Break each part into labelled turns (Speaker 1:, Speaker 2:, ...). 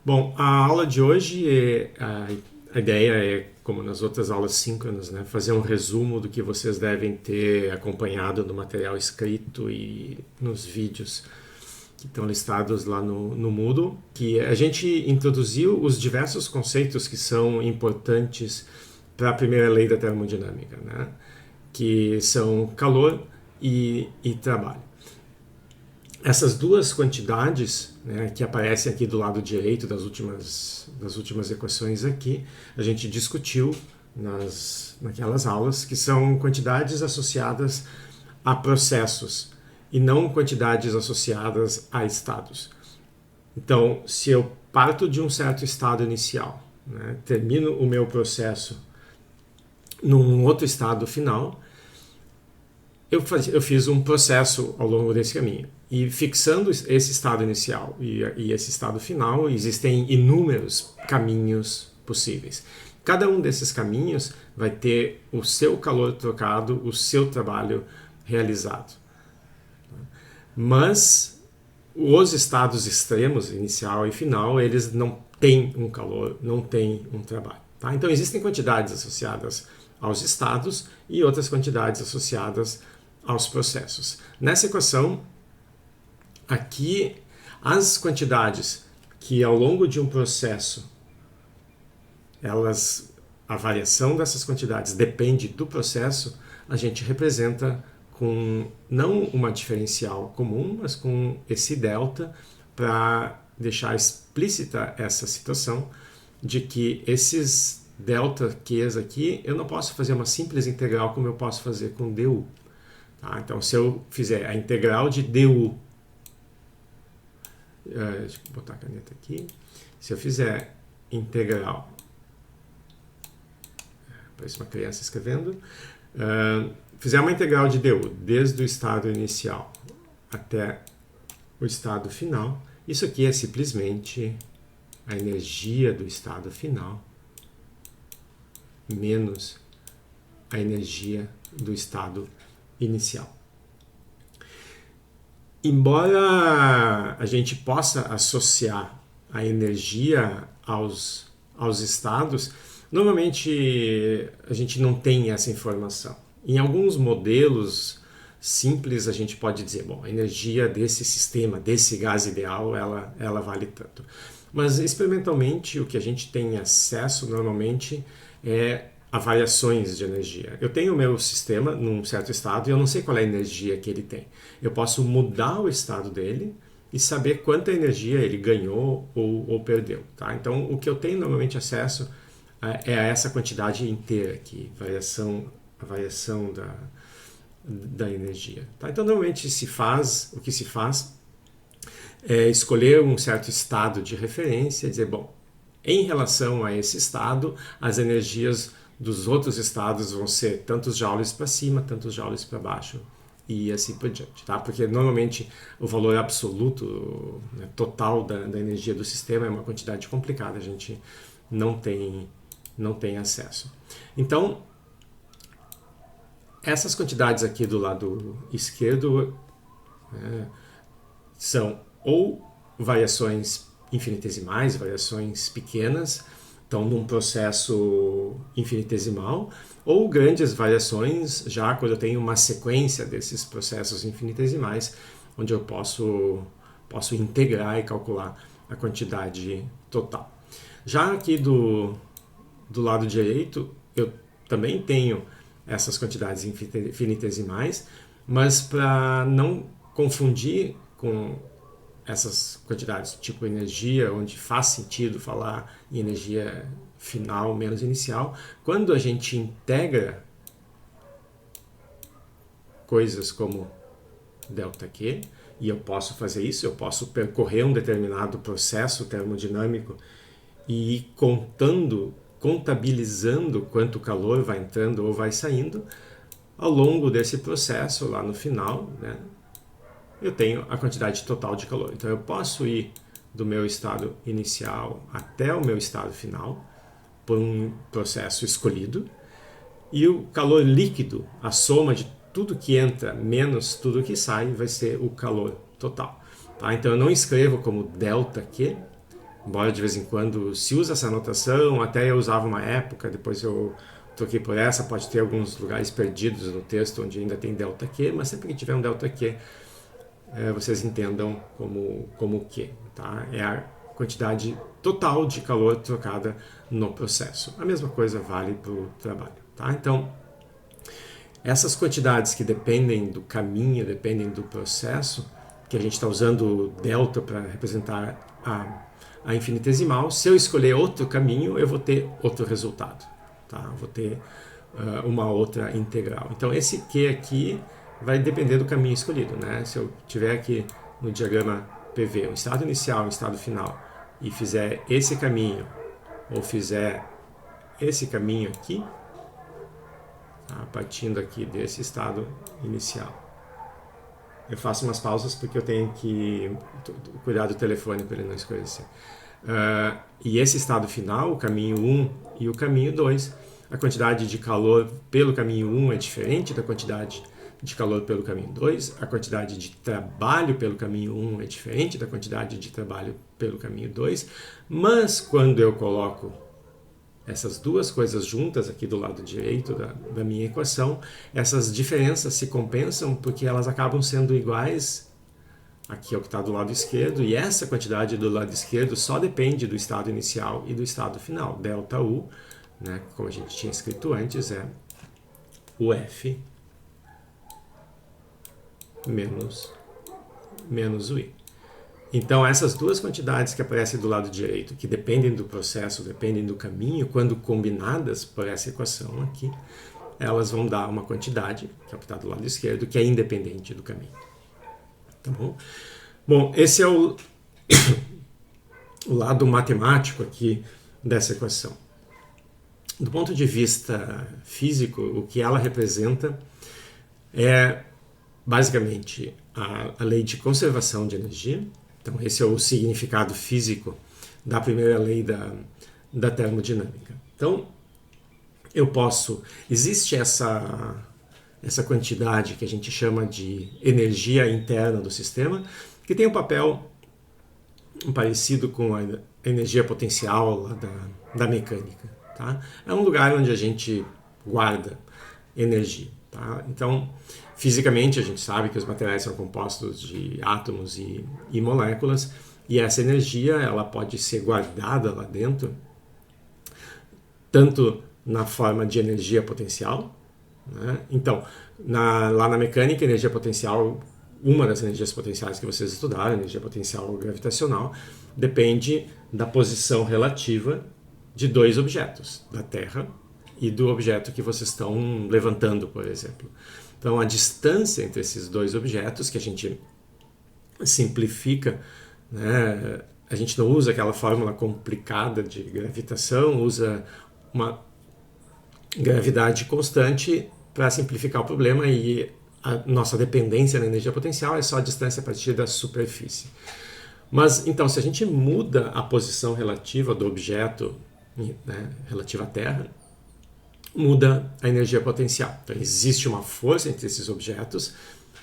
Speaker 1: Bom, a aula de hoje, a ideia é, como nas outras aulas síncronas, né, fazer um resumo do que vocês devem ter acompanhado no material escrito e nos vídeos que estão listados lá no Moodle, que a gente introduziu os diversos conceitos que são importantes para a primeira lei da termodinâmica, né, que são calor e trabalho. Essas duas quantidades, né, que aparecem aqui do lado direito das últimas equações aqui, a gente discutiu naquelas aulas, que são quantidades associadas a processos e não quantidades associadas a estados. Então, se eu parto de um certo estado inicial, né, termino o meu processo num outro estado final, eu fiz um processo ao longo desse caminho. E fixando esse estado inicial e esse estado final, existem inúmeros caminhos possíveis. Cada um desses caminhos vai ter o seu calor trocado, o seu trabalho realizado. Mas os estados extremos, inicial e final, eles não têm um calor, não têm um trabalho. Tá? Então existem quantidades associadas aos estados e outras quantidades associadas aos processos. Nessa equação, aqui, as quantidades que ao longo de um processo, a variação dessas quantidades depende do processo, a gente representa com não uma diferencial comum, mas com esse delta para deixar explícita essa situação de que esses delta Qs aqui, eu não posso fazer uma simples integral como eu posso fazer com du. Tá? Então, se eu fizer a integral de du, deixa eu botar a caneta aqui, se eu fizer integral, parece uma criança escrevendo, fizer uma integral de du desde o estado inicial até o estado final, isso aqui é simplesmente a energia do estado final menos a energia do estado inicial. Embora a gente possa associar a energia aos estados, normalmente a gente não tem essa informação. Em alguns modelos simples a gente pode dizer, bom, a energia desse sistema, desse gás ideal, ela vale tanto. Mas experimentalmente o que a gente tem acesso normalmente é a variações de energia. Eu tenho o meu sistema num certo estado e eu não sei qual é a energia que ele tem. Eu posso mudar o estado dele e saber quanta energia ele ganhou ou perdeu. Tá? Então, o que eu tenho normalmente acesso é a essa quantidade inteira aqui, a variação da energia. Tá? Então, normalmente o que se faz é escolher um certo estado de referência e dizer, bom, em relação a esse estado, as energias dos outros estados vão ser tantos joules para cima, tantos joules para baixo e assim por diante, tá? Porque normalmente o valor absoluto, né, total da energia do sistema é uma quantidade complicada, a gente não tem acesso. Então, essas quantidades aqui do lado esquerdo são ou variações infinitesimais, variações pequenas, estão num processo infinitesimal, ou grandes variações, já quando eu tenho uma sequência desses processos infinitesimais, onde eu posso integrar e calcular a quantidade total. Já aqui do lado direito, eu também tenho essas quantidades infinitesimais, mas para não confundir com essas quantidades, tipo energia, onde faz sentido falar em energia final menos inicial, quando a gente integra coisas como ΔQ, e eu posso fazer isso, eu posso percorrer um determinado processo termodinâmico e ir contabilizando quanto calor vai entrando ou vai saindo, ao longo desse processo, lá no final, né, eu tenho a quantidade total de calor. Então eu posso ir do meu estado inicial até o meu estado final por um processo escolhido, e o calor líquido, a soma de tudo que entra menos tudo que sai, vai ser o calor total. Tá? Então eu não escrevo como ΔQ, embora de vez em quando se usa essa notação, até eu usava uma época, depois eu troquei por essa, pode ter alguns lugares perdidos no texto onde ainda tem ΔQ, mas sempre que tiver um ΔQ, vocês entendam como Q, tá? É a quantidade total de calor trocada no processo. A mesma coisa vale para o trabalho, tá? Então, essas quantidades que dependem do caminho, dependem do processo, que a gente está usando delta para representar a infinitesimal, se eu escolher outro caminho, eu vou ter outro resultado, tá? Vou ter uma outra integral. Então, esse Q aqui vai depender do caminho escolhido, né? Se eu tiver aqui no diagrama PV um estado inicial e um estado final e fizer esse caminho ou fizer esse caminho aqui, tá? Partindo aqui desse estado inicial. Eu faço umas pausas porque eu tenho que cuidar do telefone para ele não escurecer. E esse estado final, o caminho 1 e o caminho 2, a quantidade de calor pelo caminho 1 é diferente da quantidade de calor pelo caminho 2, a quantidade de trabalho pelo caminho 1 é diferente da quantidade de trabalho pelo caminho 2, mas quando eu coloco essas duas coisas juntas aqui do lado direito da minha equação, essas diferenças se compensam porque elas acabam sendo iguais aqui ao que está do lado esquerdo, e essa quantidade do lado esquerdo só depende do estado inicial e do estado final. ΔU, né, como a gente tinha escrito antes, é o F menos o I. Então, essas duas quantidades que aparecem do lado direito, que dependem do processo, dependem do caminho, quando combinadas por essa equação aqui, elas vão dar uma quantidade, que é o que está do lado esquerdo, que é independente do caminho. Tá bom? Bom, esse é o lado matemático aqui dessa equação. Do ponto de vista físico, o que ela representa é basicamente a lei de conservação de energia. Então, esse é o significado físico da primeira lei da termodinâmica. Então, existe essa quantidade que a gente chama de energia interna do sistema, que tem um papel parecido com a energia potencial lá da mecânica. Tá? É um lugar onde a gente guarda energia. Tá? Então, fisicamente, a gente sabe que os materiais são compostos de átomos e moléculas, e essa energia ela pode ser guardada lá dentro, tanto na forma de energia potencial, né? Então, lá na mecânica, energia potencial, uma das energias potenciais que vocês estudaram, energia potencial gravitacional, depende da posição relativa de dois objetos, da Terra e do objeto que vocês estão levantando, por exemplo. Então, a distância entre esses dois objetos, que a gente simplifica, né? A gente não usa aquela fórmula complicada de gravitação, usa uma gravidade constante para simplificar o problema, e a nossa dependência na energia potencial é só a distância a partir da superfície. Mas, então, se a gente muda a posição relativa do objeto, né, relativa à Terra, muda a energia potencial. Então, existe uma força entre esses objetos,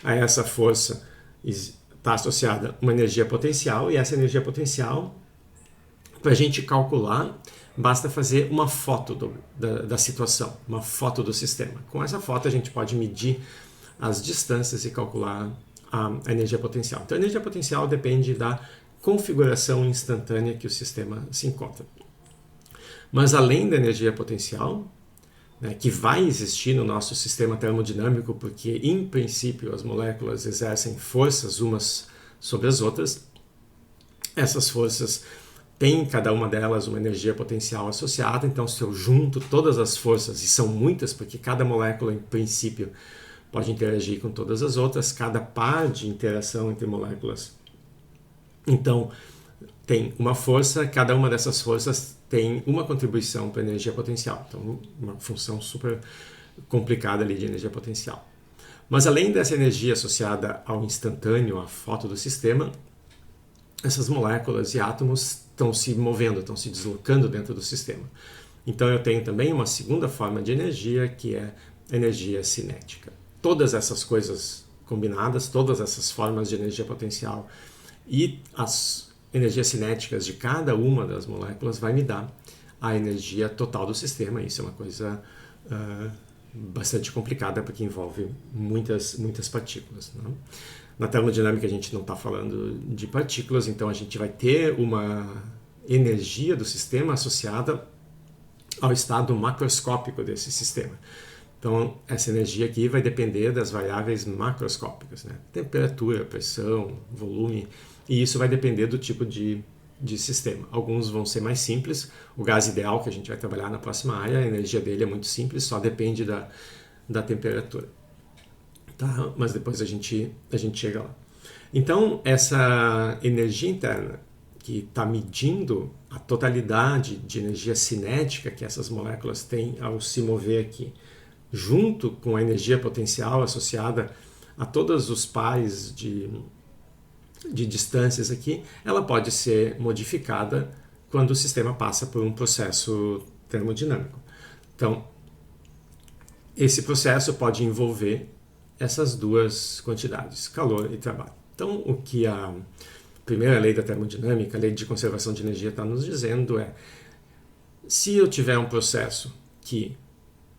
Speaker 1: a essa força está associada uma energia potencial, e essa energia potencial, para a gente calcular, basta fazer uma foto da situação, uma foto do sistema. Com essa foto a gente pode medir as distâncias e calcular a energia potencial. Então, a energia potencial depende da configuração instantânea que o sistema se encontra. Mas além da energia potencial, né, que vai existir no nosso sistema termodinâmico, porque, em princípio, as moléculas exercem forças umas sobre as outras, essas forças têm, cada uma delas, uma energia potencial associada. Então, se eu junto todas as forças, e são muitas, porque cada molécula, em princípio, pode interagir com todas as outras, cada par de interação entre moléculas, então, tem uma força, cada uma dessas forças tem uma contribuição para a energia potencial. Então, uma função super complicada ali de energia potencial. Mas além dessa energia associada ao instantâneo, à foto do sistema, essas moléculas e átomos estão se movendo, estão se deslocando dentro do sistema. Então eu tenho também uma segunda forma de energia, que é energia cinética. Todas essas coisas combinadas, todas essas formas de energia potencial e as energias cinéticas de cada uma das moléculas vai me dar a energia total do sistema. Isso é uma coisa bastante complicada porque envolve muitas partículas, né? Na termodinâmica a gente não está falando de partículas, então a gente vai ter uma energia do sistema associada ao estado macroscópico desse sistema. Então, essa energia aqui vai depender das variáveis macroscópicas, né? Temperatura, pressão, volume, e isso vai depender do tipo de sistema. Alguns vão ser mais simples. O gás ideal, que a gente vai trabalhar na próxima área, a energia dele é muito simples, só depende da temperatura. Tá? Mas depois a gente chega lá. Então, essa energia interna, que está medindo a totalidade de energia cinética que essas moléculas têm ao se mover aqui, junto com a energia potencial associada a todos os pares de distâncias aqui, ela pode ser modificada quando o sistema passa por um processo termodinâmico. Então, esse processo pode envolver essas duas quantidades, calor e trabalho. Então, o que a primeira lei da termodinâmica, a lei de conservação de energia, está nos dizendo é: se eu tiver um processo que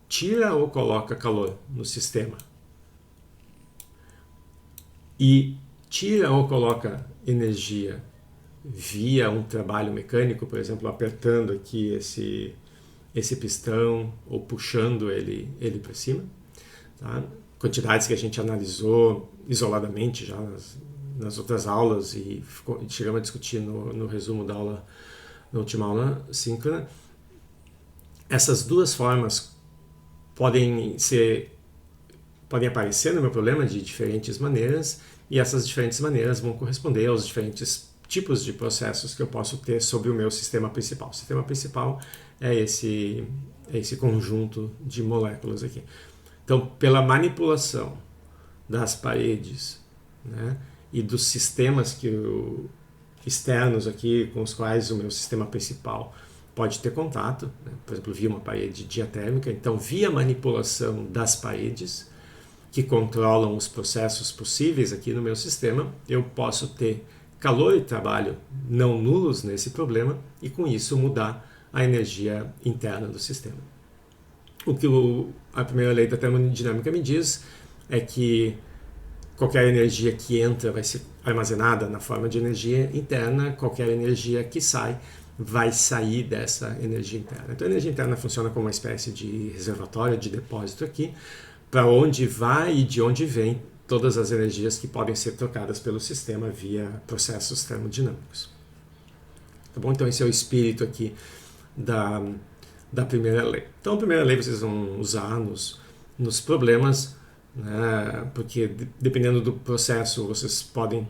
Speaker 1: tira ou coloca calor no sistema e tira ou coloca energia via um trabalho mecânico, por exemplo, apertando aqui esse pistão ou puxando ele para cima, tá? Quantidades que a gente analisou isoladamente já nas outras aulas e chegamos a discutir no resumo da aula, na última aula síncrona. Essas duas formas podem aparecer no meu problema de diferentes maneiras, e essas diferentes maneiras vão corresponder aos diferentes tipos de processos que eu posso ter sobre o meu sistema principal. O sistema principal é esse conjunto de moléculas aqui. Então, pela manipulação das paredes, né, e dos sistemas externos aqui com os quais o meu sistema principal pode ter contato, né, por exemplo, via uma parede diatérmica, então via manipulação das paredes que controlam os processos possíveis aqui no meu sistema, eu posso ter calor e trabalho não nulos nesse problema e com isso mudar a energia interna do sistema. O que a primeira lei da termodinâmica me diz é que qualquer energia que entra vai ser armazenada na forma de energia interna, qualquer energia que sai vai sair dessa energia interna. Então a energia interna funciona como uma espécie de reservatório, de depósito aqui, para onde vai e de onde vem todas as energias que podem ser trocadas pelo sistema via processos termodinâmicos. Tá bom? Então esse é o espírito aqui da primeira lei. Então a primeira lei vocês vão usar nos problemas, né, porque dependendo do processo vocês podem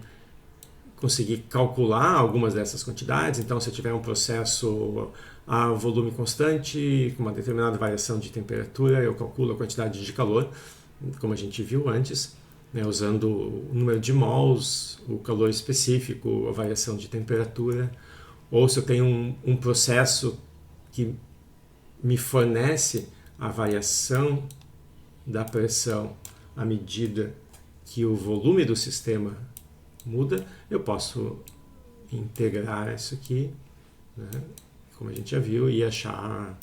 Speaker 1: conseguir calcular algumas dessas quantidades. Então se eu tiver um processo a volume constante, com uma determinada variação de temperatura, eu calculo a quantidade de calor, como a gente viu antes, né, usando o número de mols, o calor específico, a variação de temperatura. Ou se eu tenho um processo que me fornece a variação da pressão à medida que o volume do sistema muda, eu posso integrar isso aqui, né, como a gente já viu, e achar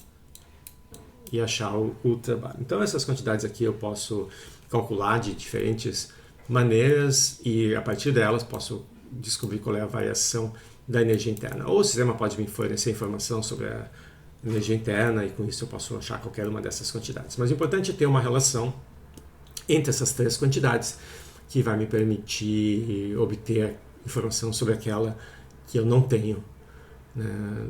Speaker 1: o trabalho. Então essas quantidades aqui eu posso calcular de diferentes maneiras e a partir delas posso descobrir qual é a variação da energia interna. Ou o sistema pode me fornecer informação sobre a energia interna e com isso eu posso achar qualquer uma dessas quantidades. Mas o importante é ter uma relação entre essas três quantidades que vai me permitir obter informação sobre aquela que eu não tenho, né,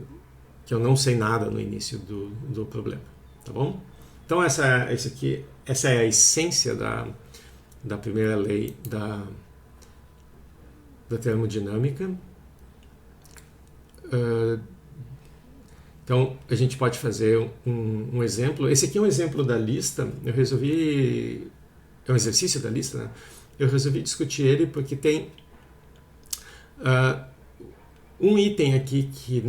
Speaker 1: que eu não sei nada no início do problema, tá bom? Então essa é a essência da primeira lei da termodinâmica. Então a gente pode fazer um exemplo. Esse aqui é um exemplo da lista. É um exercício da lista, né? Eu resolvi discutir ele porque tem um item aqui que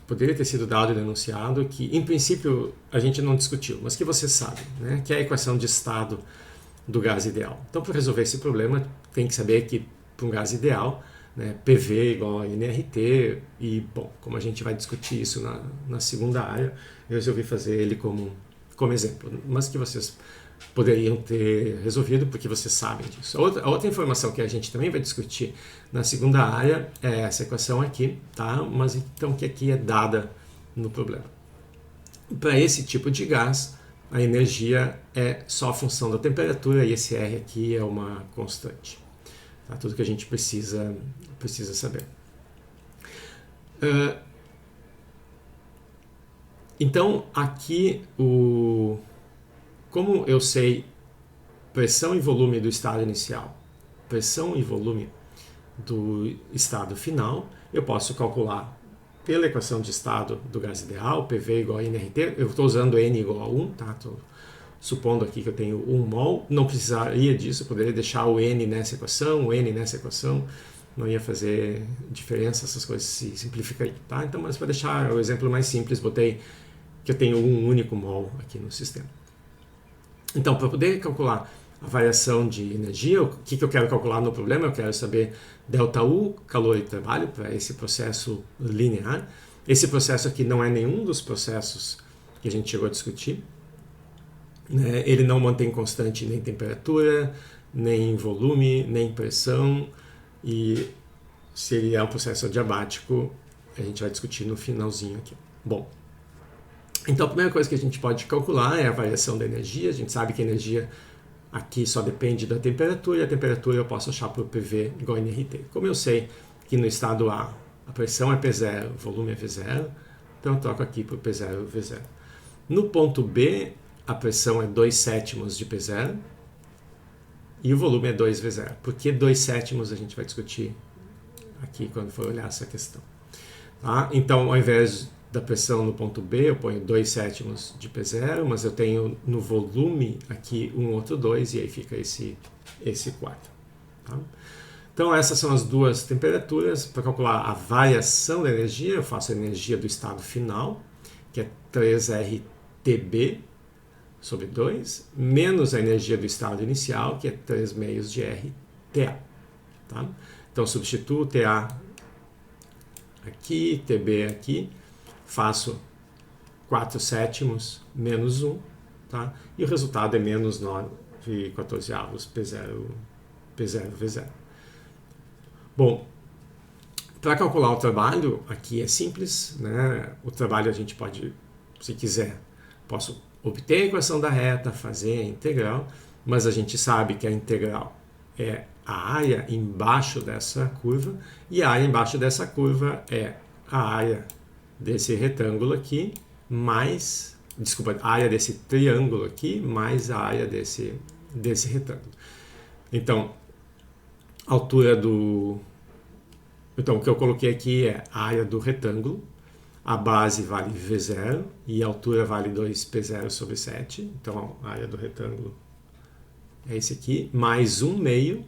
Speaker 1: poderia ter sido dado e denunciado, que em princípio a gente não discutiu, mas que você sabe, né? Que é a equação de estado do gás ideal. Então, para resolver esse problema, tem que saber que para um gás ideal, né? PV igual a NRT, e, bom, como a gente vai discutir isso na segunda área, eu resolvi fazer ele como exemplo, mas que vocês poderiam ter resolvido porque vocês sabem disso. A outra informação que a gente também vai discutir na segunda área é essa equação aqui, tá? Mas então que aqui é dada no problema. Para esse tipo de gás, a energia é só a função da temperatura e esse R aqui é uma constante. Tá? Tudo que a gente precisa saber. Então, aqui, como eu sei pressão e volume do estado inicial, pressão e volume do estado final, eu posso calcular pela equação de estado do gás ideal, PV igual a nRT, eu estou usando N igual a 1, tá? Estou supondo aqui que eu tenho 1 mol, não precisaria disso, eu poderia deixar o N nessa equação, o N nessa equação, não ia fazer diferença, essas coisas se simplificariam, tá? Então, mas para deixar o exemplo mais simples, botei que eu tenho um único mol aqui no sistema. Então, para poder calcular a variação de energia, o que eu quero calcular no problema? Eu quero saber ΔU, calor e trabalho, para esse processo linear. Esse processo aqui não é nenhum dos processos que a gente chegou a discutir. Né? Ele não mantém constante nem temperatura, nem volume, nem pressão, e se ele é um processo adiabático, a gente vai discutir no finalzinho aqui. Bom, então a primeira coisa que a gente pode calcular é a variação da energia. A gente sabe que a energia aqui só depende da temperatura, e a temperatura eu posso achar por PV igual a nRT. Como eu sei que no estado A a pressão é P0, o volume é V0, então eu troco aqui por P0 e V0. No ponto B, a pressão é 2/7 de P0 e o volume é 2V0. Por que 2/7 a gente vai discutir aqui quando for olhar essa questão. Tá? Então, ao invés da pressão no ponto B, eu ponho 2/7 de P0, mas eu tenho no volume aqui um outro 2, e aí fica esse 4. Tá? Então, essas são as duas temperaturas. Para calcular a variação da energia, eu faço a energia do estado final, que é 3RTB sobre 2, menos a energia do estado inicial, que é 3 meios de RTA. Tá? Então, substituo TA aqui, TB aqui, faço 4/7 menos 1, tá? E o resultado é menos 9/14 P0V0. Bom, para calcular o trabalho, aqui é simples, né? O trabalho a gente pode, se quiser, posso obter a equação da reta, fazer a integral, mas a gente sabe que a integral é a área embaixo dessa curva, e a área embaixo dessa curva é a área desse retângulo aqui, mais, desculpa, a área desse triângulo aqui, mais a área desse retângulo. Então, a altura Então, o que eu coloquei aqui é a área do retângulo, a base vale V0 e a altura vale 2P0 sobre 7, então a área do retângulo é esse aqui, mais 1 meio,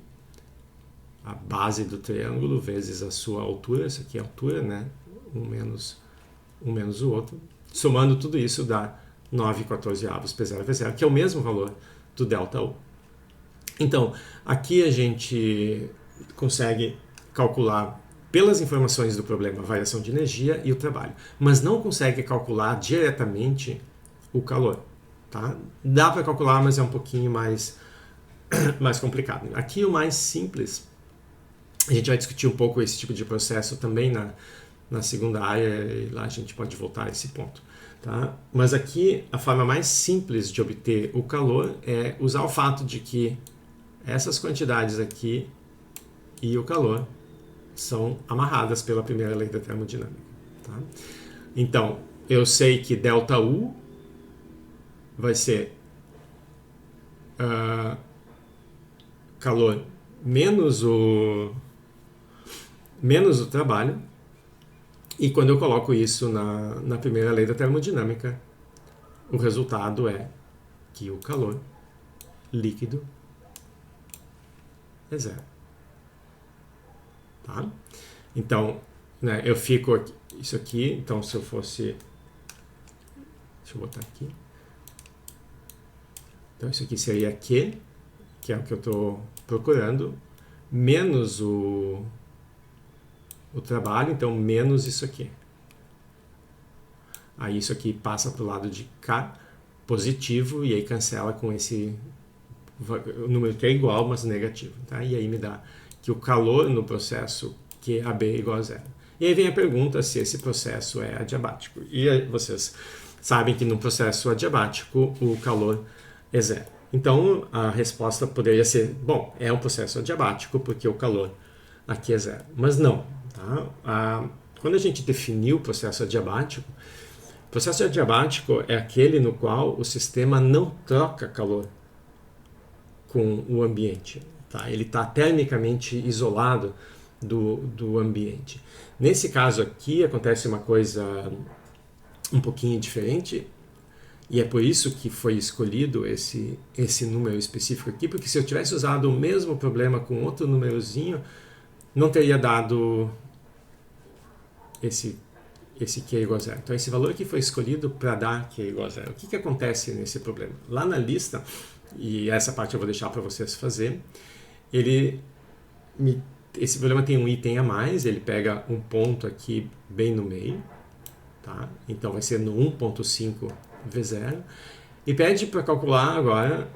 Speaker 1: a base do triângulo vezes a sua altura, isso aqui é a altura, né? Um menos o outro. Somando tudo isso dá 9/14 P0V0, que é o mesmo valor do ΔU. Então, aqui a gente consegue calcular, pelas informações do problema, a variação de energia e o trabalho, mas não consegue calcular diretamente o calor. Tá? Dá para calcular, mas é um pouquinho mais complicado. Aqui o mais simples, a gente vai discutir um pouco esse tipo de processo também na segunda área, e lá a gente pode voltar a esse ponto. Tá? Mas aqui a forma mais simples de obter o calor é usar o fato de que essas quantidades aqui e o calor são amarradas pela primeira lei da termodinâmica. Tá? Então, eu sei que ΔU vai ser calor menos o trabalho, e quando eu coloco isso na primeira lei da termodinâmica, o resultado é que o calor líquido é zero. Tá? Então, né, eu fico aqui, isso aqui, então se eu fosse, deixa eu botar aqui, então isso aqui seria Q, que é o que eu estou procurando, menos o o trabalho, então menos isso aqui. Aí isso aqui passa para o lado de cá, positivo, e aí cancela com esse número que é igual, mas negativo. Tá? E aí me dá que o calor no processo QAB é igual a zero. E aí vem a pergunta se esse processo é adiabático. E aí vocês sabem que no processo adiabático o calor é zero. Então a resposta poderia ser, bom, é um processo adiabático porque o calor aqui é zero. Mas não. Tá? Quando a gente definiu o processo adiabático é aquele no qual o sistema não troca calor com o ambiente. Tá? Ele está termicamente isolado do ambiente. Nesse caso aqui acontece uma coisa um pouquinho diferente, e é por isso que foi escolhido esse número específico aqui, porque se eu tivesse usado o mesmo problema com outro númerozinho, não teria dado esse Q é igual a zero. Então esse valor aqui foi escolhido para dar Q é igual a zero. O que acontece nesse problema? Lá na lista, e essa parte eu vou deixar para vocês fazer, esse problema tem um item a mais, ele pega um ponto aqui bem no meio, tá? Então vai ser no 1.5 V0, e pede para calcular agora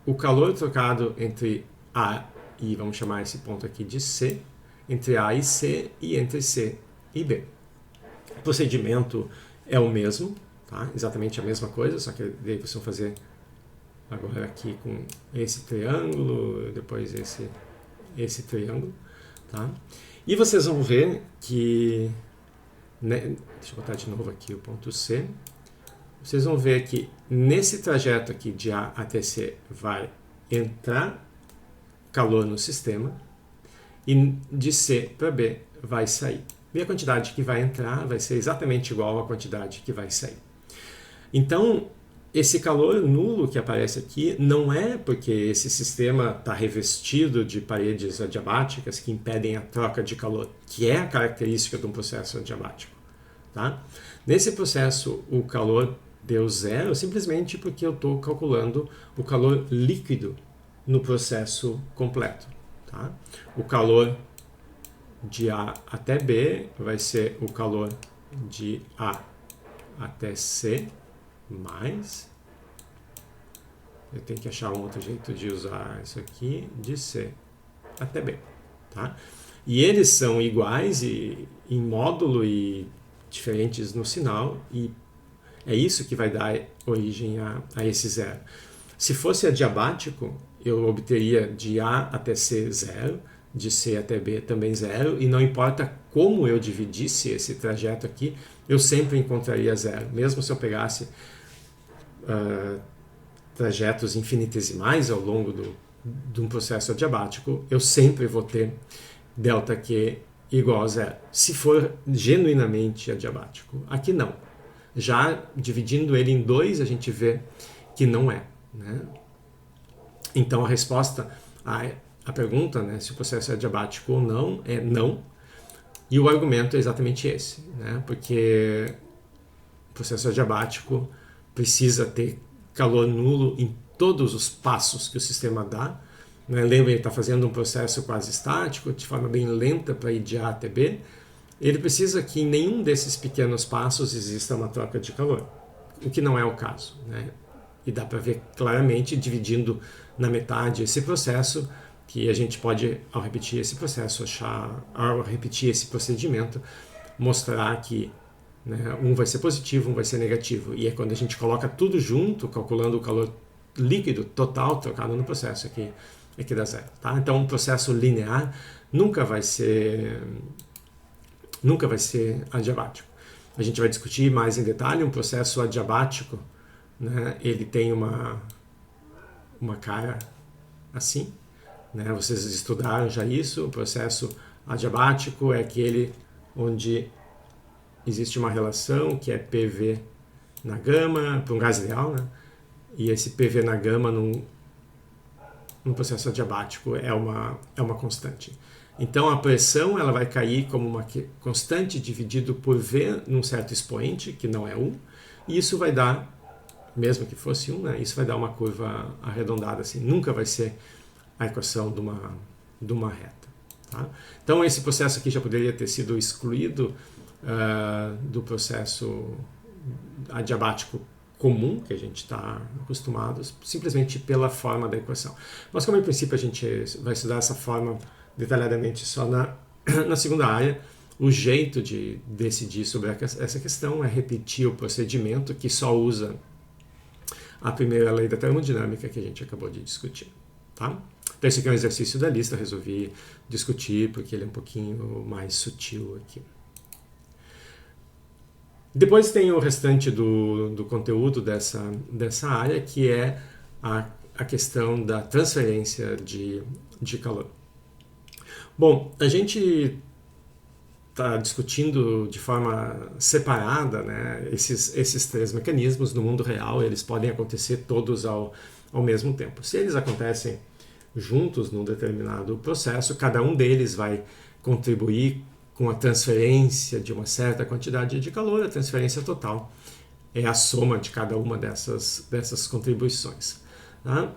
Speaker 1: o calor trocado entre A e, vamos chamar esse ponto aqui de C, entre A e C e entre C e B. O procedimento é o mesmo, tá? Exatamente a mesma coisa, só que daí vocês vão fazer agora aqui com esse triângulo, depois esse triângulo, tá? E vocês vão ver que, né, deixa eu botar de novo aqui o ponto C, vocês vão ver que nesse trajeto aqui de A até C vai entrar calor no sistema e de C para B vai sair. E a quantidade que vai entrar vai ser exatamente igual à quantidade que vai sair. Então, esse calor nulo que aparece aqui não é porque esse sistema está revestido de paredes adiabáticas que impedem a troca de calor, que é a característica de um processo adiabático. Tá? Nesse processo, o calor deu zero simplesmente porque eu estou calculando o calor líquido no processo completo. Tá? O calor de A até B vai ser o calor de A até C mais, eu tenho que achar um outro jeito de usar isso aqui, de C até B, tá? E eles são iguais em módulo e diferentes no sinal, e é isso que vai dar origem a esse zero. Se fosse adiabático, eu obteria de A até C zero, de C até B também zero, e não importa como eu dividisse esse trajeto aqui, eu sempre encontraria zero. Mesmo se eu pegasse trajetos infinitesimais ao longo de um processo adiabático, eu sempre vou ter ΔQ igual a zero, se for genuinamente adiabático. Aqui não. Já dividindo ele em dois, a gente vê que não é. Né? Então a resposta a pergunta, né, se o processo é adiabático ou não, é não. E o argumento é exatamente esse, né, porque o processo adiabático precisa ter calor nulo em todos os passos que o sistema dá. Né? Lembra, ele está fazendo um processo quase estático, de forma bem lenta para ir de A até B. Ele precisa que em nenhum desses pequenos passos exista uma troca de calor, o que não é o caso. Né? E dá para ver claramente, dividindo na metade esse processo, que a gente pode, ao repetir esse processo, ao repetir esse procedimento, mostrar que, né, um vai ser positivo, um vai ser negativo. E é quando a gente coloca tudo junto, calculando o calor líquido total trocado no processo, é que dá zero. Tá? Então, um processo linear nunca vai ser adiabático. A gente vai discutir mais em detalhe. Um processo adiabático, né, ele tem uma cara assim. Né? Vocês estudaram já isso. O processo adiabático é aquele onde existe uma relação que é PV na gama, para um gás ideal, né? E esse PV na gama num processo adiabático é uma constante. Então a pressão ela vai cair como uma constante dividido por V num certo expoente, que não é 1, e isso vai dar, mesmo que fosse 1, né? Isso vai dar uma curva arredondada assim. Nunca vai ser a equação de uma reta. Tá? Então esse processo aqui já poderia ter sido excluído do processo adiabático comum, que a gente está acostumado, simplesmente pela forma da equação. Mas como em princípio a gente vai estudar essa forma detalhadamente só na segunda área, o jeito de decidir sobre essa questão é repetir o procedimento que só usa a primeira lei da termodinâmica que a gente acabou de discutir. Tá? Então esse aqui é um exercício da lista, eu resolvi discutir porque ele é um pouquinho mais sutil aqui. Depois tem o restante do conteúdo dessa área, que é a questão da transferência de calor. Bom, a gente está discutindo de forma separada, né, esses três mecanismos. No mundo real, eles podem acontecer todos ao mesmo tempo. Se eles acontecem juntos num determinado processo, cada um deles vai contribuir com a transferência de uma certa quantidade de calor. A transferência total é a soma de cada uma dessas contribuições. Tá?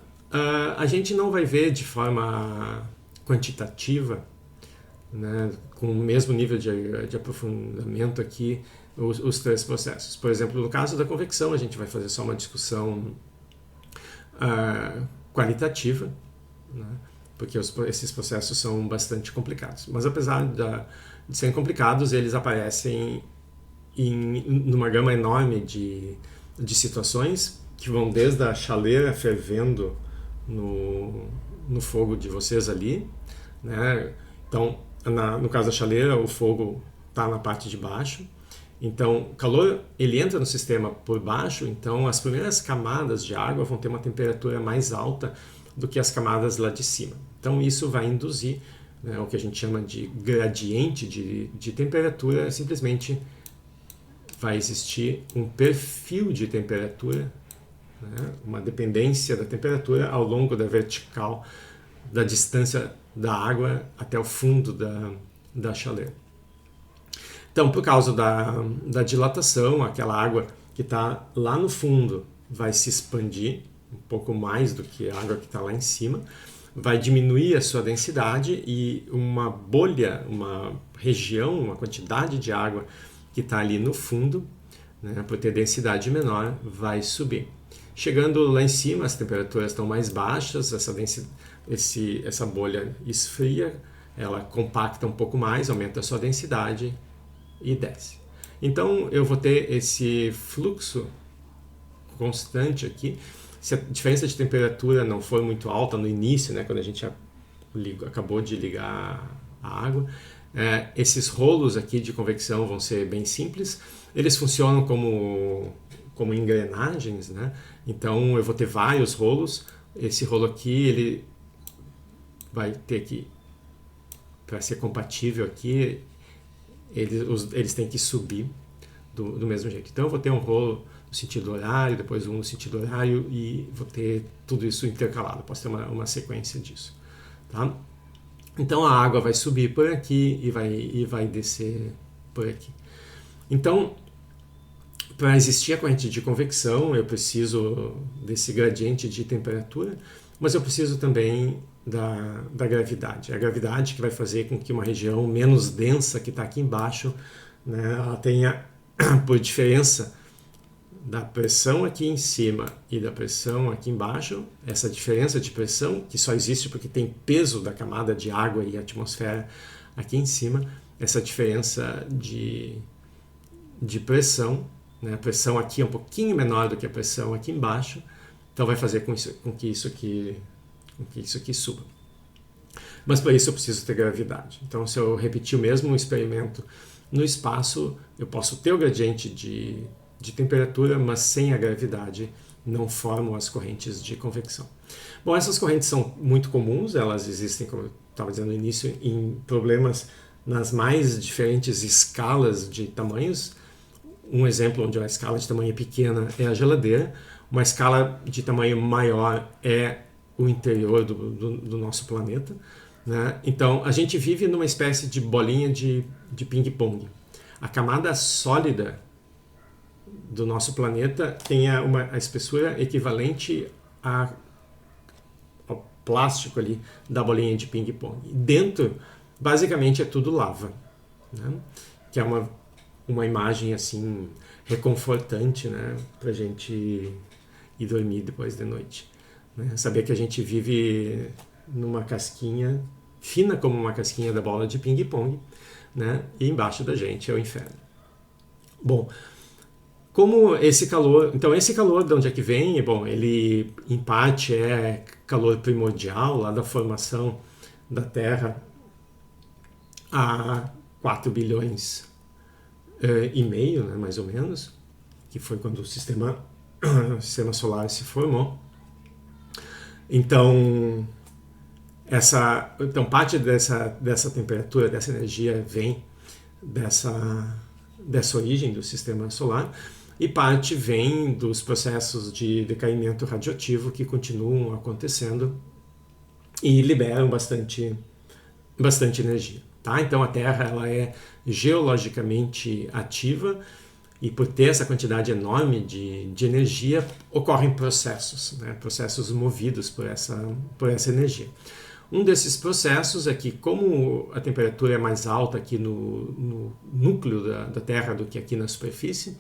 Speaker 1: A gente não vai ver de forma quantitativa, né, com o mesmo nível de aprofundamento aqui, os três processos. Por exemplo, no caso da convecção, a gente vai fazer só uma discussão qualitativa, né, porque esses processos são bastante complicados. Mas apesar de serem complicados, eles aparecem numa gama enorme de situações, que vão desde a chaleira fervendo no fogo de vocês ali, né? Então, no caso da chaleira, o fogo está na parte de baixo. Então, o calor ele entra no sistema por baixo, então as primeiras camadas de água vão ter uma temperatura mais alta do que as camadas lá de cima. Então, isso vai induzir, né, o que a gente chama de gradiente de temperatura. Simplesmente vai existir um perfil de temperatura, né, uma dependência da temperatura ao longo da vertical da distância da água até o fundo da chaleira. Então, por causa da dilatação, aquela água que está lá no fundo vai se expandir um pouco mais do que a água que está lá em cima, vai diminuir a sua densidade e uma bolha, uma região, uma quantidade de água que está ali no fundo, né, por ter densidade menor, vai subir. Chegando lá em cima, as temperaturas estão mais baixas, essa bolha esfria, ela compacta um pouco mais, aumenta a sua densidade e desce. Então eu vou ter esse fluxo constante aqui. Se a diferença de temperatura não for muito alta no início, né, quando a gente acabou de ligar a água, esses rolos aqui de convecção vão ser bem simples. Eles funcionam como engrenagens, né? Então eu vou ter vários rolos. Esse rolo aqui ele vai ter que, para ser compatível aqui, eles têm que subir do mesmo jeito. Então eu vou ter um rolo no sentido horário, depois um no sentido horário, e vou ter tudo isso intercalado. Posso ter uma sequência disso. Tá? Então a água vai subir por aqui e vai descer por aqui. Então, para existir a corrente de convecção, eu preciso desse gradiente de temperatura, mas eu preciso também da gravidade. É a gravidade que vai fazer com que uma região menos densa que está aqui embaixo, né, ela tenha, por diferença da pressão aqui em cima e da pressão aqui embaixo, essa diferença de pressão, que só existe porque tem peso da camada de água e atmosfera aqui em cima, essa diferença de pressão, né, a pressão aqui é um pouquinho menor do que a pressão aqui embaixo, então vai fazer com que isso aqui suba. Mas para isso eu preciso ter gravidade. Então, se eu repetir o mesmo experimento no espaço, eu posso ter o gradiente de temperatura, mas sem a gravidade não formam as correntes de convecção. Bom, essas correntes são muito comuns, elas existem, como eu estava dizendo no início, em problemas nas mais diferentes escalas de tamanhos. Um exemplo onde a escala de tamanho é pequena é a geladeira, uma escala de tamanho maior é o interior do nosso planeta, né? Então, a gente vive numa espécie de bolinha de ping-pong. A camada sólida do nosso planeta tem a espessura equivalente ao plástico ali da bolinha de ping-pong. Dentro basicamente é tudo lava, né? Que é uma imagem assim reconfortante, né? Para a gente ir dormir depois de noite, né? Saber que a gente vive numa casquinha fina como uma casquinha da bola de ping-pong, né? E embaixo da gente é o inferno. Bom, como esse calor... Então, esse calor de onde é que vem? Bom, ele, em parte, é calor primordial, lá da formação da Terra há 4 bilhões e meio, né, mais ou menos, que foi quando o sistema solar se formou. Então, parte dessa temperatura, dessa energia vem dessa origem do sistema solar, e parte vem dos processos de decaimento radioativo que continuam acontecendo e liberam bastante energia. Tá? Então a Terra ela é geologicamente ativa, e por ter essa quantidade enorme de energia, ocorrem processos, né? Processos movidos por essa energia. Um desses processos é que, como a temperatura é mais alta aqui no núcleo da Terra do que aqui na superfície,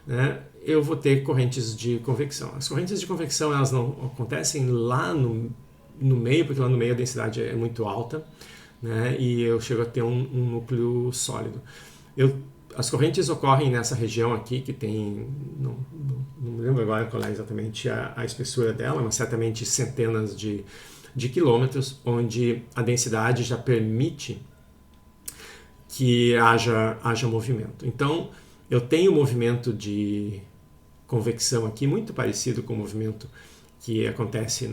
Speaker 1: né, eu vou ter correntes de convecção. As correntes de convecção elas não acontecem lá no meio, porque lá no meio a densidade é muito alta, né, e eu chego a ter um núcleo sólido. As correntes ocorrem nessa região aqui, que tem, não me lembro agora qual é exatamente a espessura dela, mas certamente centenas de quilômetros, onde a densidade já permite que haja movimento. Então, eu tenho um movimento de convecção aqui, muito parecido com o movimento que acontece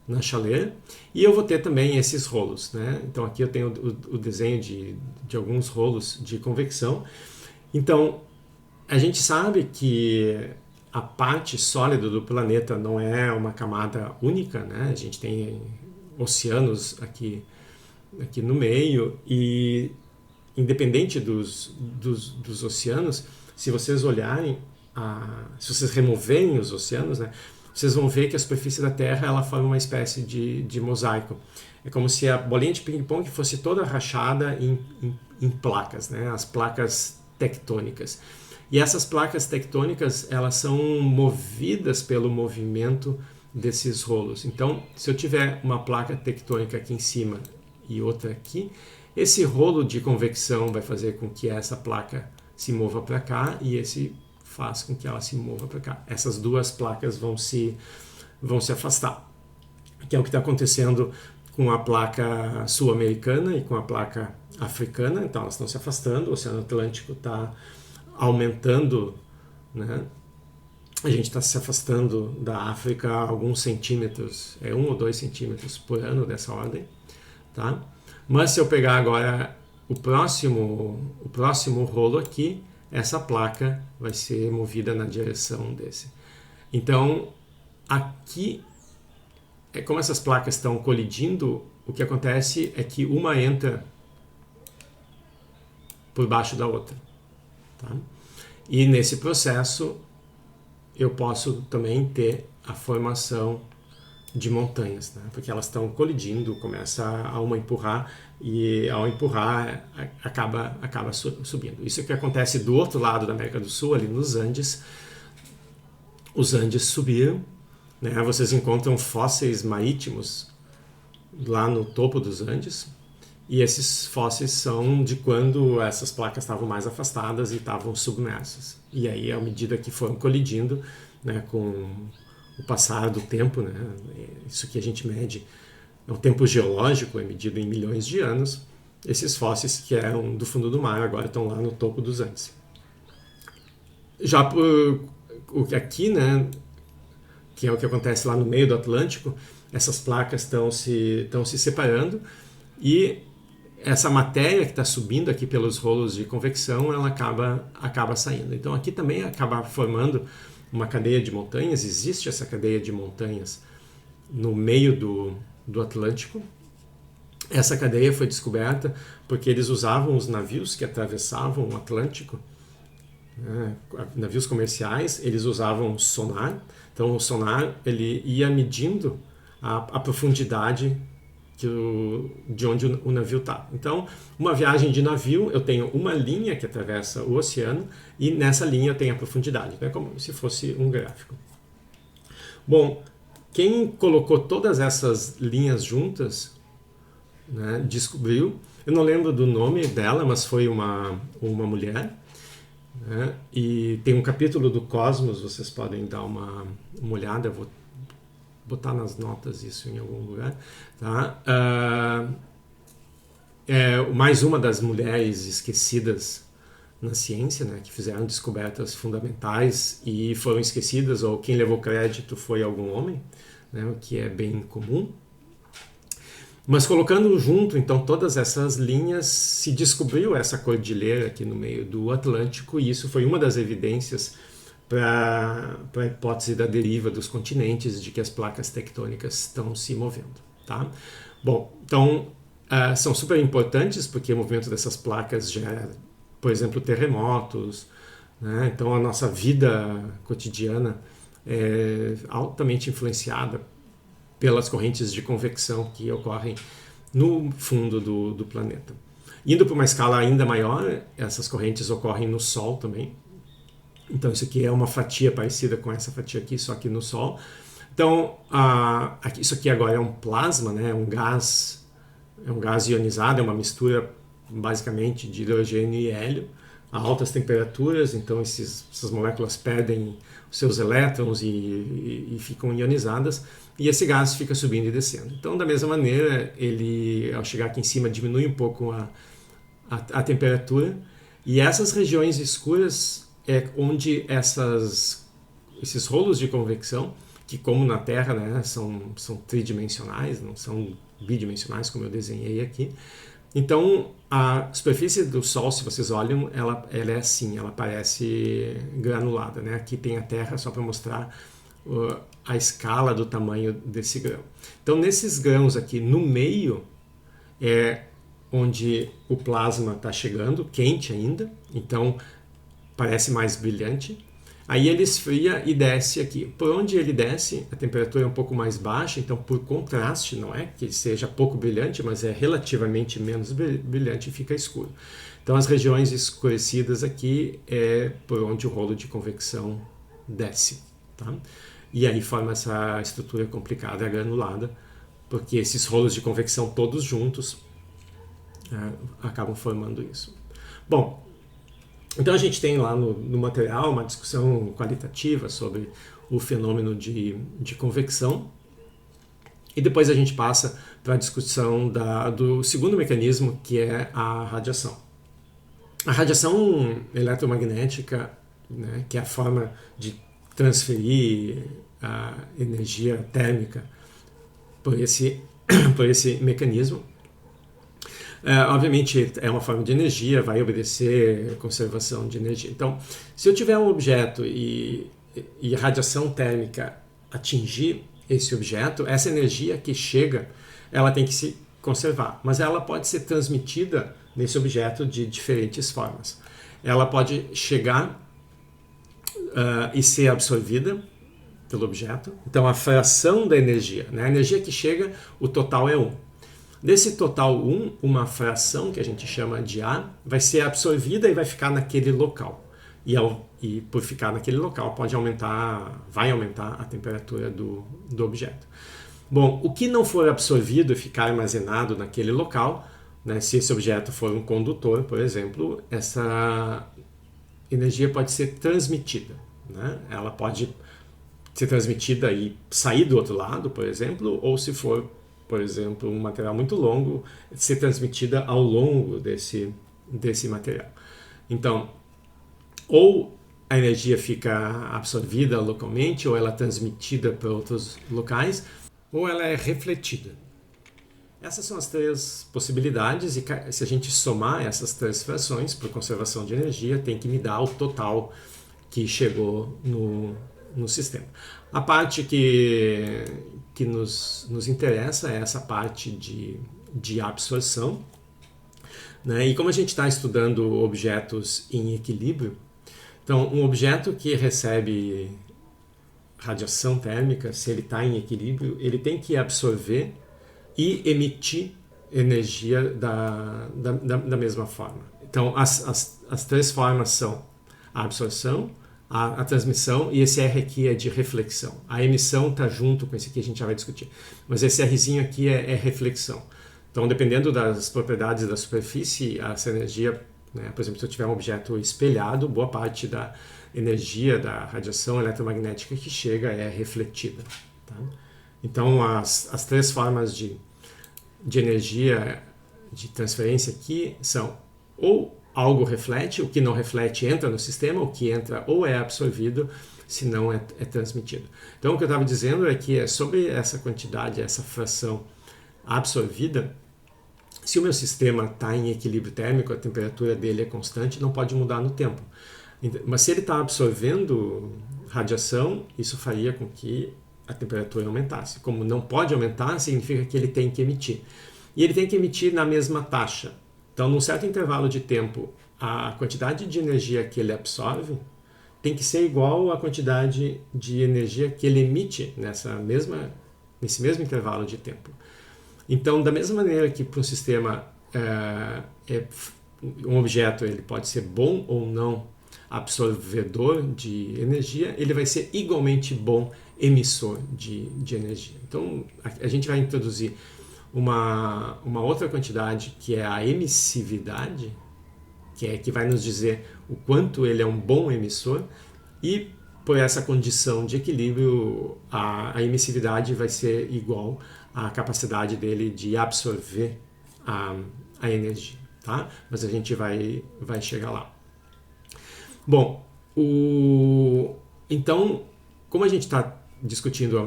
Speaker 1: na chaleira, e eu vou ter também esses rolos, né? Então, aqui eu tenho o desenho de alguns rolos de convecção. Então, a gente sabe que a parte sólida do planeta não é uma camada única, né? A gente tem oceanos aqui no meio, e independente dos oceanos, se vocês olharem, se vocês removerem os oceanos, né, vocês vão ver que a superfície da Terra ela forma uma espécie de mosaico. É como se a bolinha de ping-pong fosse toda rachada em placas, né, as placas tectônicas. E essas placas tectônicas elas são movidas pelo movimento desses rolos. Então, se eu tiver uma placa tectônica aqui em cima e outra aqui, esse rolo de convecção vai fazer com que essa placa se mova para cá, e esse faz com que ela se mova para cá. Essas duas placas vão se afastar, que é o que está acontecendo com a placa sul-americana e com a placa africana. Então elas estão se afastando, o Oceano Atlântico está aumentando, né? A gente está se afastando da África a alguns centímetros, 1 ou 2 centímetros por ano dessa ordem, tá? Mas se eu pegar agora o próximo rolo aqui, essa placa vai ser movida na direção desse. Então, aqui, como essas placas estão colidindo, o que acontece é que uma entra por baixo da outra. Tá? E nesse processo, eu posso também ter a formação de montanhas, né? Porque elas estão colidindo, começa a uma empurrar, e ao empurrar acaba subindo. Isso é o que acontece do outro lado da América do Sul, ali nos Andes. Os Andes subiram, né? Vocês encontram fósseis marítimos lá no topo dos Andes, e esses fósseis são de quando essas placas estavam mais afastadas e estavam submersas. E aí, à medida que foram colidindo, né, com o passar do tempo, né, isso que a gente mede é o tempo geológico, é medido em milhões de anos. Esses fósseis que eram do fundo do mar agora estão lá no topo dos Andes. Já o que aqui, né, que é o que acontece lá no meio do Atlântico, essas placas estão se separando, e essa matéria que está subindo aqui pelos rolos de convecção, ela acaba saindo. Então aqui também acaba formando uma cadeia de montanhas. Existe essa cadeia de montanhas no meio do Atlântico. Essa cadeia foi descoberta porque eles usavam os navios que atravessavam o Atlântico, né, navios comerciais, eles usavam sonar. Então o sonar ele ia medindo a profundidade de onde o navio está. Então, uma viagem de navio, eu tenho uma linha que atravessa o oceano e nessa linha eu tenho a profundidade. É como se fosse um gráfico. Bom, quem colocou todas essas linhas juntas, né, descobriu, eu não lembro do nome dela, mas foi uma mulher, né, e tem um capítulo do Cosmos, vocês podem dar uma olhada, eu vou botar nas notas isso em algum lugar, tá? É mais uma das mulheres esquecidas na ciência, né, que fizeram descobertas fundamentais e foram esquecidas, ou quem levou crédito foi algum homem, né, o que é bem comum. Mas colocando junto, então, todas essas linhas, se descobriu essa cordilheira aqui no meio do Atlântico, e isso foi uma das evidências para a hipótese da deriva dos continentes, de que as placas tectônicas estão se movendo. Tá? Bom, então, são super importantes, porque o movimento dessas placas gera, por exemplo, terremotos, né? Então a nossa vida cotidiana é altamente influenciada pelas correntes de convecção que ocorrem no fundo do planeta. Indo para uma escala ainda maior, essas correntes ocorrem no Sol também. Então isso aqui é uma fatia parecida com essa fatia aqui, só que no Sol. Então isso aqui agora é um plasma, né? É um gás ionizado, é uma mistura basicamente de hidrogênio e hélio a altas temperaturas, então essas moléculas perdem os seus elétrons e ficam ionizadas, e esse gás fica subindo e descendo. Então, da mesma maneira, ele, ao chegar aqui em cima, diminui um pouco a temperatura, e essas regiões escuras é onde esses rolos de convecção, que como na Terra, né, são tridimensionais, não são bidimensionais, como eu desenhei aqui. Então, a superfície do Sol, se vocês olham, ela é assim, ela parece granulada, né? Aqui tem a Terra só para mostrar a escala do tamanho desse grão. Então, nesses grãos aqui no meio é onde o plasma está chegando, quente ainda, então parece mais brilhante. Aí ele esfria e desce aqui. Por onde ele desce, a temperatura é um pouco mais baixa, então por contraste, não é que seja pouco brilhante, mas é relativamente menos brilhante e fica escuro. Então as regiões escurecidas aqui é por onde o rolo de convecção desce. Tá? E aí forma essa estrutura complicada, granulada, porque esses rolos de convecção todos juntos acabam formando isso. Bom, então a gente tem lá no material uma discussão qualitativa sobre o fenômeno de convecção, e depois a gente passa para a discussão do segundo mecanismo, que é a radiação. A radiação eletromagnética, né, que é a forma de transferir a energia térmica por esse mecanismo, obviamente é uma forma de energia, vai obedecer conservação de energia. Então, se eu tiver um objeto e a radiação térmica atingir esse objeto, essa energia que chega, ela tem que se conservar, mas ela pode ser transmitida nesse objeto de diferentes formas. Ela pode chegar e ser absorvida pelo objeto. Então, a fração da energia, né? A energia que chega, o total é 1. Desse total 1, uma fração que a gente chama de A vai ser absorvida e vai ficar naquele local. E por ficar naquele local vai aumentar a temperatura do objeto. Bom, o que não for absorvido e ficar armazenado naquele local, né, se esse objeto for um condutor, por exemplo, essa energia pode ser transmitida. Né? Ela pode ser transmitida e sair do outro lado, por exemplo, ou se for, por exemplo, um material muito longo, ser transmitida ao longo desse material. Então, ou a energia fica absorvida localmente, ou ela é transmitida para outros locais, ou ela é refletida. Essas são as três possibilidades, e se a gente somar essas três frações por conservação de energia, tem que me dar o total que chegou no sistema. A parte que nos interessa é essa parte de absorção, né? E como a gente está estudando objetos em equilíbrio, então um objeto que recebe radiação térmica, se ele está em equilíbrio, ele tem que absorver e emitir energia da mesma forma. Então, as três formas são a absorção, a transmissão, e esse R aqui é de reflexão. A emissão está junto com esse aqui, a gente já vai discutir. Mas esse Rzinho aqui é reflexão. Então, dependendo das propriedades da superfície, essa energia, né, por exemplo, se eu tiver um objeto espelhado, boa parte da energia da radiação eletromagnética que chega é refletida. Tá? Então, as três formas de energia de transferência aqui são ou algo reflete, o que não reflete entra no sistema, o que entra ou é absorvido, se não é transmitido. Então, o que eu estava dizendo é que sobre essa quantidade, essa fração absorvida, se o meu sistema está em equilíbrio térmico, a temperatura dele é constante, não pode mudar no tempo. Mas se ele está absorvendo radiação, isso faria com que a temperatura aumentasse. Como não pode aumentar, significa que ele tem que emitir. E ele tem que emitir na mesma taxa. Então, num certo intervalo de tempo, a quantidade de energia que ele absorve tem que ser igual à quantidade de energia que ele emite nesse mesmo intervalo de tempo. Então, da mesma maneira que para um sistema um objeto ele pode ser bom ou não absorvedor de energia, ele vai ser igualmente bom emissor de energia. Então, a gente vai introduzir uma outra quantidade que é a emissividade, que vai nos dizer o quanto ele é um bom emissor, e por essa condição de equilíbrio, a emissividade vai ser igual à capacidade dele de absorver a energia. Tá? Mas a gente vai chegar lá. Bom, então, como a gente está discutindo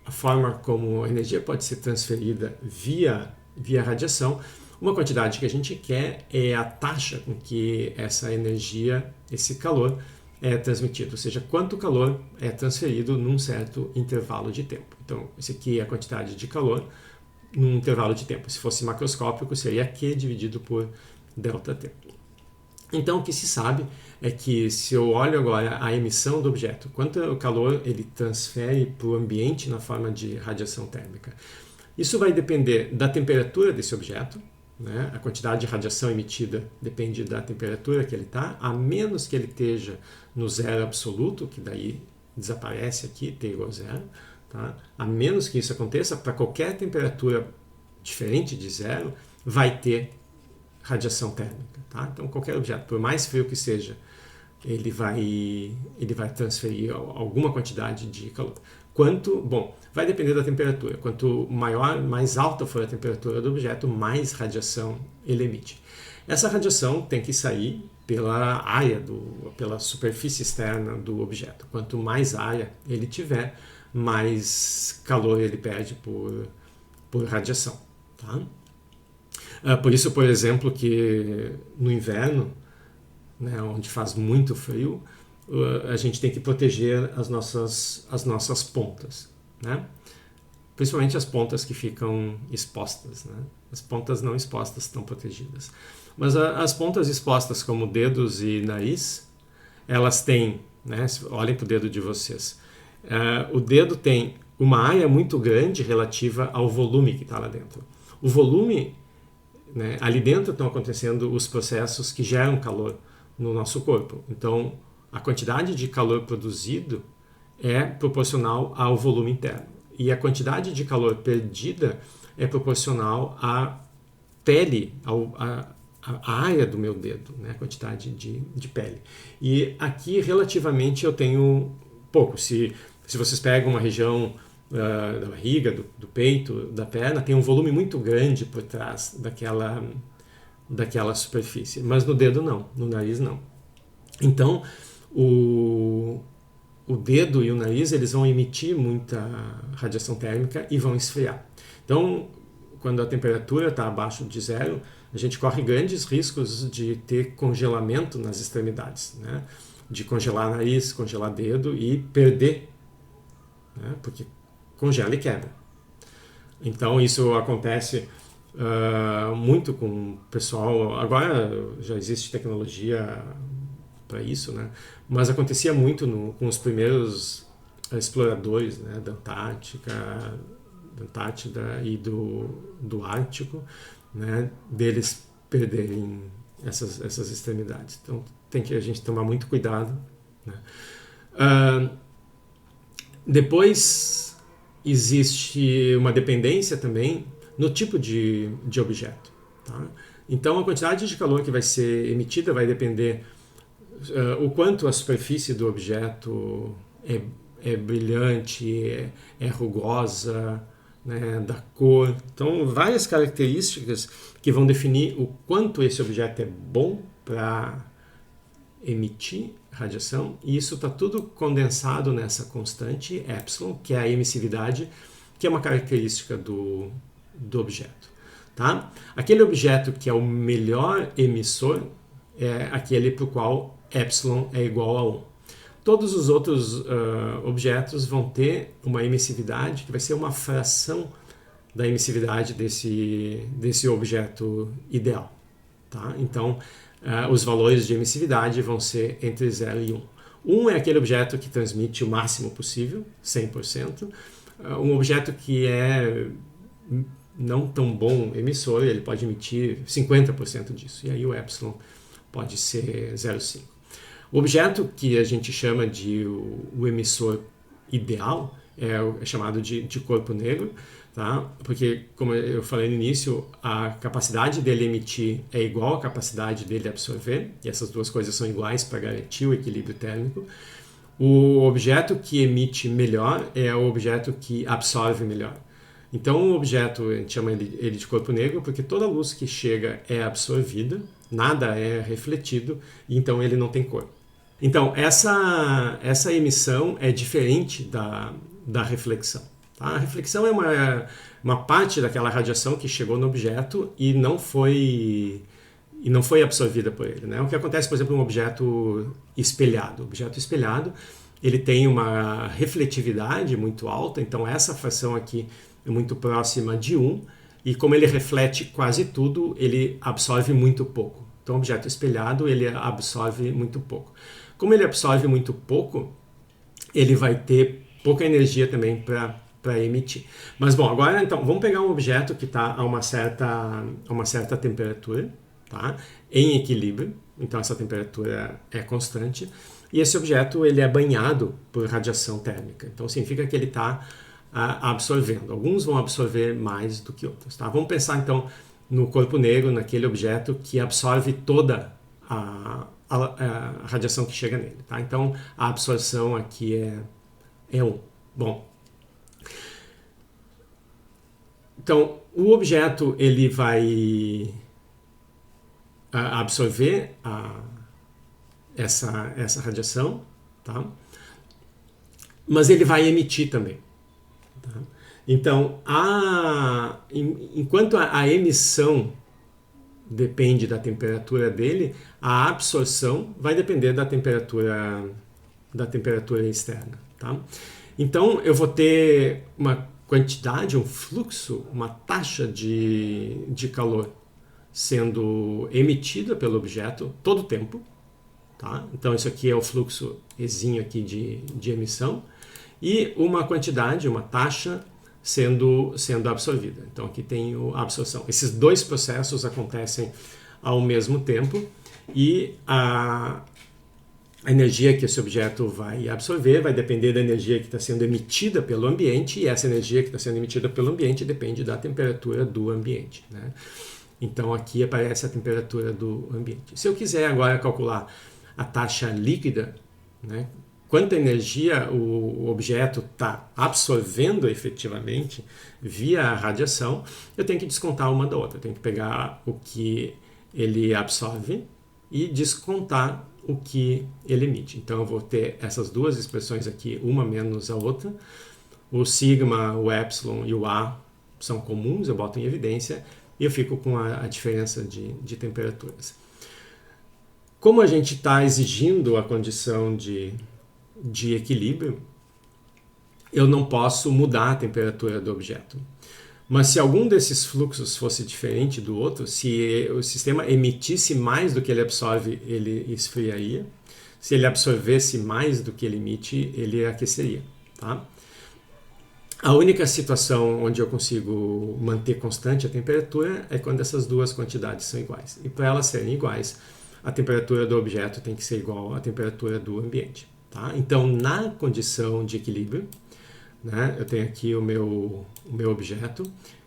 Speaker 1: a forma como a energia pode ser transferida via radiação, uma quantidade que a gente quer é a taxa com que essa energia, esse calor, é transmitido, ou seja, quanto calor é transferido num certo intervalo de tempo. Então, esse aqui é a quantidade de calor num intervalo de tempo. Se fosse macroscópico, seria Q dividido por ΔT. Então, o que se sabe é que se eu olho agora a emissão do objeto, quanto calor ele transfere para o ambiente na forma de radiação térmica, isso vai depender da temperatura desse objeto, né? A quantidade de radiação emitida depende da temperatura que ele está, a menos que ele esteja no zero absoluto, que daí desaparece aqui, T igual a zero. Tá? A menos que isso aconteça, para qualquer temperatura diferente de zero, vai ter radiação térmica. Tá? Então, qualquer objeto, por mais frio que seja, ele vai transferir alguma quantidade de calor. Bom, vai depender da temperatura. Quanto mais alta for a temperatura do objeto, mais radiação ele emite. Essa radiação tem que sair pela área, pela superfície externa do objeto. Quanto mais área ele tiver, mais calor ele perde por radiação. Tá? Por isso, por exemplo, que no inverno, né, onde faz muito frio, a gente tem que proteger as nossas pontas, né? Principalmente as pontas que ficam expostas, né? As pontas não expostas estão protegidas. Mas as pontas expostas, como dedos e nariz, elas têm, né? Olhem para o dedo de vocês. O dedo tem uma área muito grande relativa ao volume que está lá dentro. O volume, né, ali dentro estão acontecendo os processos que geram calor no nosso corpo. Então, a quantidade de calor produzido é proporcional ao volume interno. E a quantidade de calor perdida é proporcional à pele, à área do meu dedo, né? A quantidade de pele. E aqui, relativamente, eu tenho pouco. Se vocês pegam uma região da barriga, do peito, da perna, tem um volume muito grande por trás daquela superfície. Mas no dedo não, no nariz não. Então, o dedo e o nariz eles vão emitir muita radiação térmica e vão esfriar. Então, quando a temperatura está abaixo de zero, a gente corre grandes riscos de ter congelamento nas extremidades, né? De congelar nariz, congelar dedo e perder, né? Porque congela e quebra. Então, isso acontece muito com o pessoal. Agora já existe tecnologia para isso, né? Mas acontecia muito com os primeiros exploradores, né, da Antártica,
Speaker 2: da Antártida e do Ártico, né, deles perderem essas extremidades. Então tem que a gente tomar muito cuidado, né? Depois existe uma dependência também no tipo de objeto, tá? Então a quantidade de calor que vai ser emitida vai depender o quanto a superfície do objeto é brilhante, é rugosa, né, da cor. Então, várias características que vão definir o quanto esse objeto é bom para emitir radiação, e isso está tudo condensado nessa constante epsilon, que é a emissividade, que é uma característica do objeto. Tá? Aquele objeto que é o melhor emissor é aquele para o qual epsilon é igual a 1. Todos os outros objetos vão ter uma emissividade que vai ser uma fração da emissividade desse objeto ideal. Tá? Então, os valores de emissividade vão ser entre 0 e 1. 1 é aquele objeto que transmite o máximo possível, 100%. Um objeto que é não tão bom emissor, ele pode emitir 50% disso. E aí o epsilon pode ser 0,5. O objeto que a gente chama de o emissor ideal é chamado de corpo negro, tá? Porque, como eu falei no início, a capacidade dele emitir é igual à capacidade dele absorver, e essas duas coisas são iguais para garantir o equilíbrio térmico. O objeto que emite melhor é o objeto que absorve melhor. Então, o objeto, a gente chama ele de corpo negro porque toda a luz que chega é absorvida, nada é refletido, e então ele não tem cor. Então, essa emissão é diferente da reflexão. Tá? A reflexão é uma parte daquela radiação que chegou no objeto e não foi absorvida por ele. Né? O que acontece, por exemplo, um objeto espelhado. O objeto espelhado ele tem uma refletividade muito alta, então essa fração aqui é muito próxima de 1, e como ele reflete quase tudo, ele absorve muito pouco. Então, o objeto espelhado ele absorve muito pouco. Como ele absorve muito pouco, ele vai ter pouca energia também para emitir. Mas, bom, agora então, vamos pegar um objeto que está a uma certa temperatura, tá? Em equilíbrio, então essa temperatura é constante, e esse objeto ele é banhado por radiação térmica. Então, significa que ele está absorvendo. Alguns vão absorver mais do que outros. Tá? Vamos pensar, então, no corpo negro, naquele objeto que absorve toda a radiação que chega nele. Tá? Então, a absorção aqui é 1. Bom, então, o objeto ele vai absorver essa radiação, tá? Mas ele vai emitir também. Tá? Então, enquanto a emissão depende da temperatura dele, a absorção vai depender da temperatura externa. Tá? Então, eu vou ter uma quantidade, um fluxo, uma taxa de calor sendo emitida pelo objeto todo o tempo. Tá? Então, isso aqui é o fluxo Ezinho aqui de emissão. E uma quantidade, uma taxa sendo absorvida. Então aqui tem a absorção. Esses dois processos acontecem ao mesmo tempo e a energia que esse objeto vai absorver vai depender da energia que está sendo emitida pelo ambiente, e essa energia que está sendo emitida pelo ambiente depende da temperatura do ambiente. Né? Então aqui aparece a temperatura do ambiente. Se eu quiser agora calcular a taxa líquida, né, quanta energia o objeto está absorvendo efetivamente via a radiação, eu tenho que descontar uma da outra. Eu tenho que pegar o que ele absorve e descontar o que ele emite. Então eu vou ter essas duas expressões aqui, uma menos a outra. O sigma, o epsilon e o A são comuns, eu boto em evidência e eu fico com a diferença de temperaturas. Como a gente está exigindo a condição de equilíbrio, eu não posso mudar a temperatura do objeto. Mas se algum desses fluxos fosse diferente do outro, se o sistema emitisse mais do que ele absorve, ele esfriaria. Se ele absorvesse mais do que ele emite, ele aqueceria. Tá?
Speaker 1: A única situação onde eu consigo manter constante a temperatura é quando essas duas quantidades são iguais. E para elas serem iguais, a temperatura do objeto tem que ser igual à temperatura do ambiente. Tá? Então, na condição de equilíbrio, né, eu tenho aqui o meu objeto,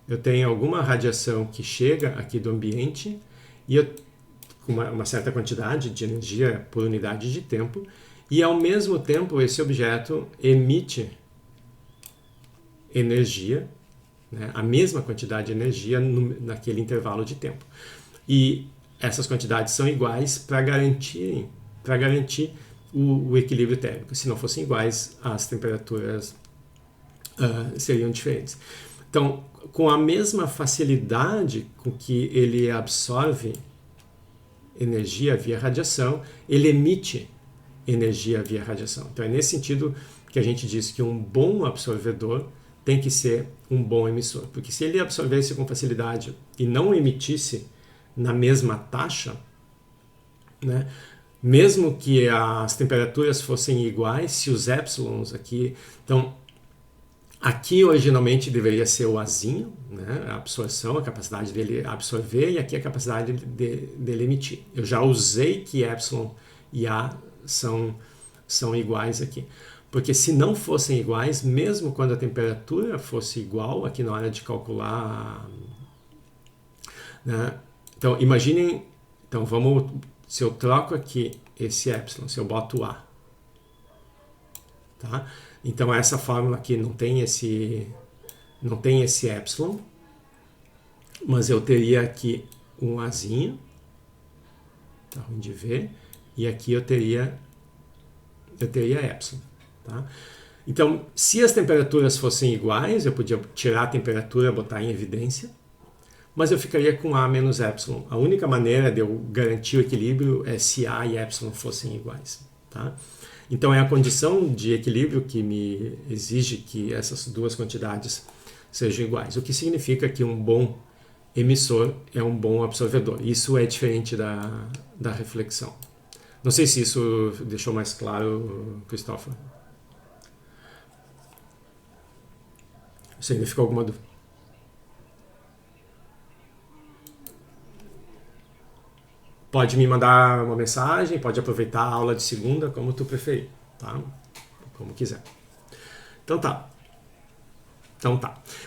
Speaker 1: eu tenho alguma radiação que chega aqui do ambiente e eu, com uma certa quantidade de energia por unidade de tempo, e ao mesmo tempo esse objeto emite energia, né, a mesma quantidade de energia naquele intervalo de tempo. E essas quantidades são iguais para garantir o equilíbrio térmico. Se não fossem iguais, as temperaturas seriam diferentes. Então, com a mesma facilidade com que ele absorve energia via radiação, ele emite energia via radiação. Então, é nesse sentido que a gente diz que um bom absorvedor tem que ser um bom emissor. Porque se ele absorvesse com facilidade e não emitisse na mesma taxa, né, mesmo que as temperaturas fossem iguais, se os épsilons aqui... Então, aqui originalmente deveria ser o Azinho, né, a absorção, a capacidade dele absorver, e aqui a capacidade dele emitir. Eu já usei que épsilon e A são iguais aqui. Porque se não fossem iguais, mesmo quando a temperatura fosse igual, aqui na hora de calcular... Né, então, imaginem... Então, se eu troco aqui esse épsilon, se eu boto A, tá? Então, essa fórmula aqui não tem esse épsilon, mas eu teria aqui um Azinho, tá ruim de ver, e aqui eu teria épsilon, tá? Então, se as temperaturas fossem iguais, eu podia tirar a temperatura e botar em evidência, mas eu ficaria com A menos épsilon. A única maneira de eu garantir o equilíbrio é se A e épsilon fossem iguais, tá? Então, é a condição de equilíbrio que me exige que essas duas quantidades sejam iguais, o que significa que um bom emissor é um bom absorvedor. Isso é diferente da reflexão. Não sei se isso deixou mais claro, Cristóforo. Significou alguma dúvida? Pode me mandar uma mensagem, pode aproveitar a aula de segunda, como tu preferir, tá? Como quiser. Então tá.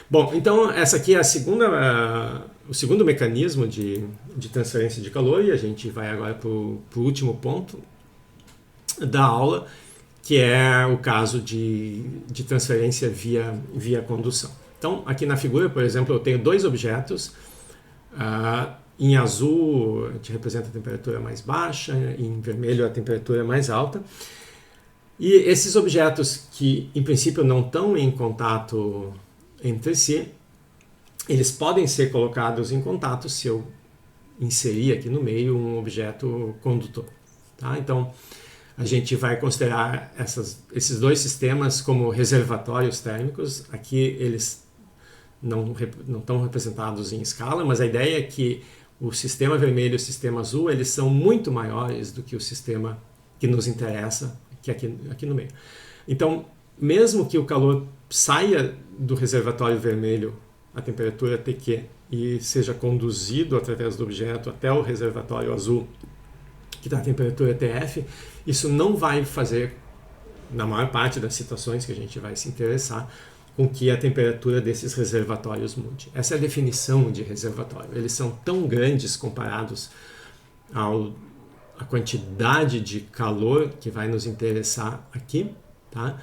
Speaker 1: Bom, então essa aqui é o segundo mecanismo de transferência de calor, e a gente vai agora para o último ponto da aula, que é o caso de transferência via condução. Então, aqui na figura, por exemplo, eu tenho dois objetos. Em azul, a gente representa a temperatura mais baixa, em vermelho, a temperatura mais alta. E esses objetos que, em princípio, não estão em contato entre si, eles podem ser colocados em contato se eu inserir aqui no meio um objeto condutor. Tá? Então, a gente vai considerar esses dois sistemas como reservatórios térmicos. Aqui eles não estão representados em escala, mas a ideia é que o sistema vermelho e o sistema azul, eles são muito maiores do que o sistema que nos interessa, que é aqui no meio. Então, mesmo que o calor saia do reservatório vermelho, a temperatura TQ, e seja conduzido através do objeto até o reservatório azul, que está a temperatura TF, isso não vai fazer, na maior parte das situações que a gente vai se interessar, com que a temperatura desses reservatórios mude. Essa é a definição de reservatório. Eles são tão grandes comparados à quantidade de calor que vai nos interessar aqui, tá?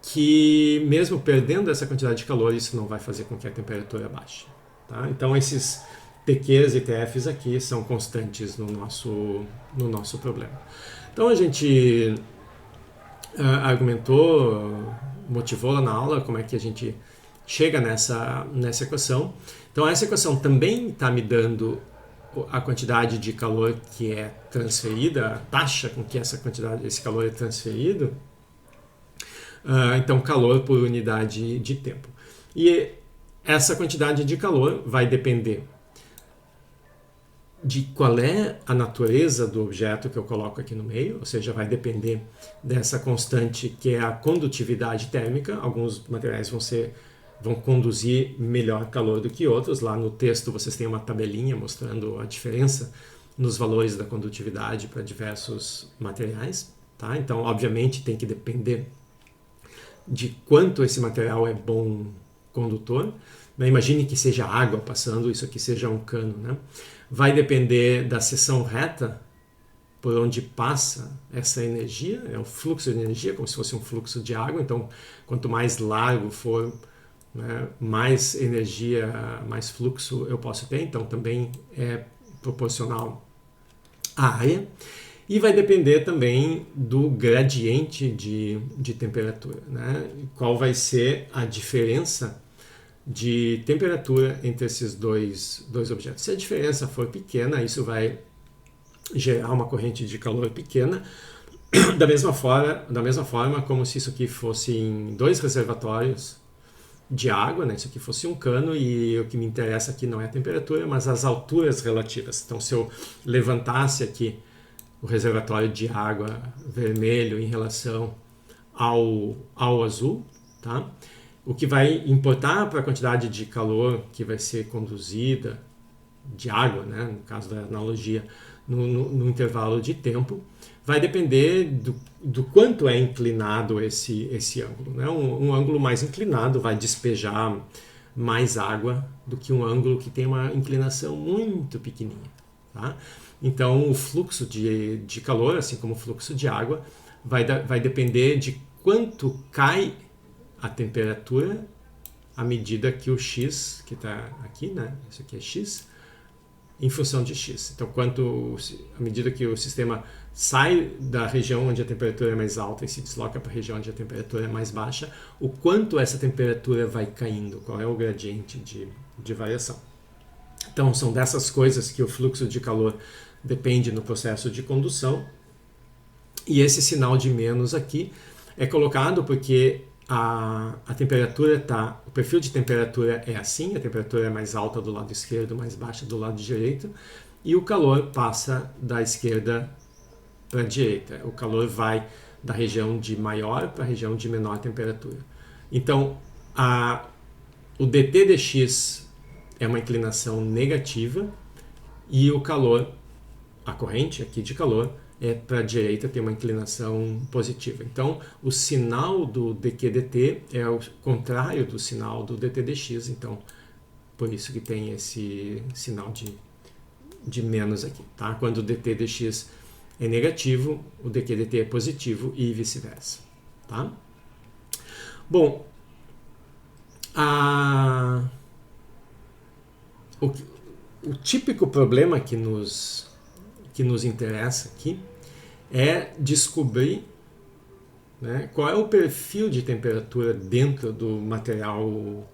Speaker 1: Que mesmo perdendo essa quantidade de calor, isso não vai fazer com que a temperatura baixe. Tá? Então esses TQs e TFs aqui são constantes no nosso problema. Então a gente motivou lá na aula como é que a gente chega nessa equação. Então essa equação também está me dando a quantidade de calor que é transferida, a taxa com que esse calor é transferido. Então calor por unidade de tempo. E essa quantidade de calor vai depender de qual é a natureza do objeto que eu coloco aqui no meio, ou seja, vai depender dessa constante que é a condutividade térmica. Alguns materiais vão ser vão conduzir melhor calor do que outros. Lá no texto vocês têm uma tabelinha mostrando a diferença nos valores da condutividade para diversos materiais. Tá? Então, obviamente, tem que depender de quanto esse material é bom condutor. Imagine que seja água passando, isso aqui seja um cano. Né? Vai depender da seção reta por onde passa essa energia, é um fluxo de energia, como se fosse um fluxo de água. Então, quanto mais largo for, né, mais energia, mais fluxo eu posso ter. Então, também é proporcional à área. E vai depender também do gradiente de temperatura. Né? Qual vai ser a diferença de temperatura entre esses dois objetos. Se a diferença for pequena, isso vai gerar uma corrente de calor pequena, da mesma forma como se isso aqui fossem 2 reservatórios de água, né? Isso aqui fosse um cano, e o que me interessa aqui não é a temperatura, mas as alturas relativas. Então, se eu levantasse aqui o reservatório de água vermelho em relação ao azul, tá? O que vai importar para a quantidade de calor que vai ser conduzida de água, né? No caso da analogia, no intervalo de tempo, vai depender do quanto é inclinado esse ângulo. Né? Um ângulo mais inclinado vai despejar mais água do que um ângulo que tem uma inclinação muito pequenininha. Tá? Então, o fluxo de calor, assim como o fluxo de água, vai depender de quanto cai a temperatura à medida que o x, que está aqui, né? Isso aqui é x, em função de x. Então, à medida que o sistema sai da região onde a temperatura é mais alta e se desloca para a região onde a temperatura é mais baixa, o quanto essa temperatura vai caindo, qual é o gradiente de variação. Então, são dessas coisas que o fluxo de calor depende no processo de condução. E esse sinal de menos aqui é colocado porque a temperatura o perfil de temperatura é assim, a temperatura é mais alta do lado esquerdo, mais baixa do lado direito, e o calor passa da esquerda para a direita. O calor vai da região de maior para a região de menor temperatura. Então, o dt dx é uma inclinação negativa, e o calor, a corrente aqui de calor, para a direita tem uma inclinação positiva. Então, o sinal do dqdt é o contrário do sinal do dt dx, então, por isso que tem esse sinal de menos aqui. Tá? Quando o dt dx é negativo, o dqdt é positivo e vice-versa. Tá? Bom, o típico problema que nos interessa aqui é descobrir, né, qual é o perfil de temperatura dentro do material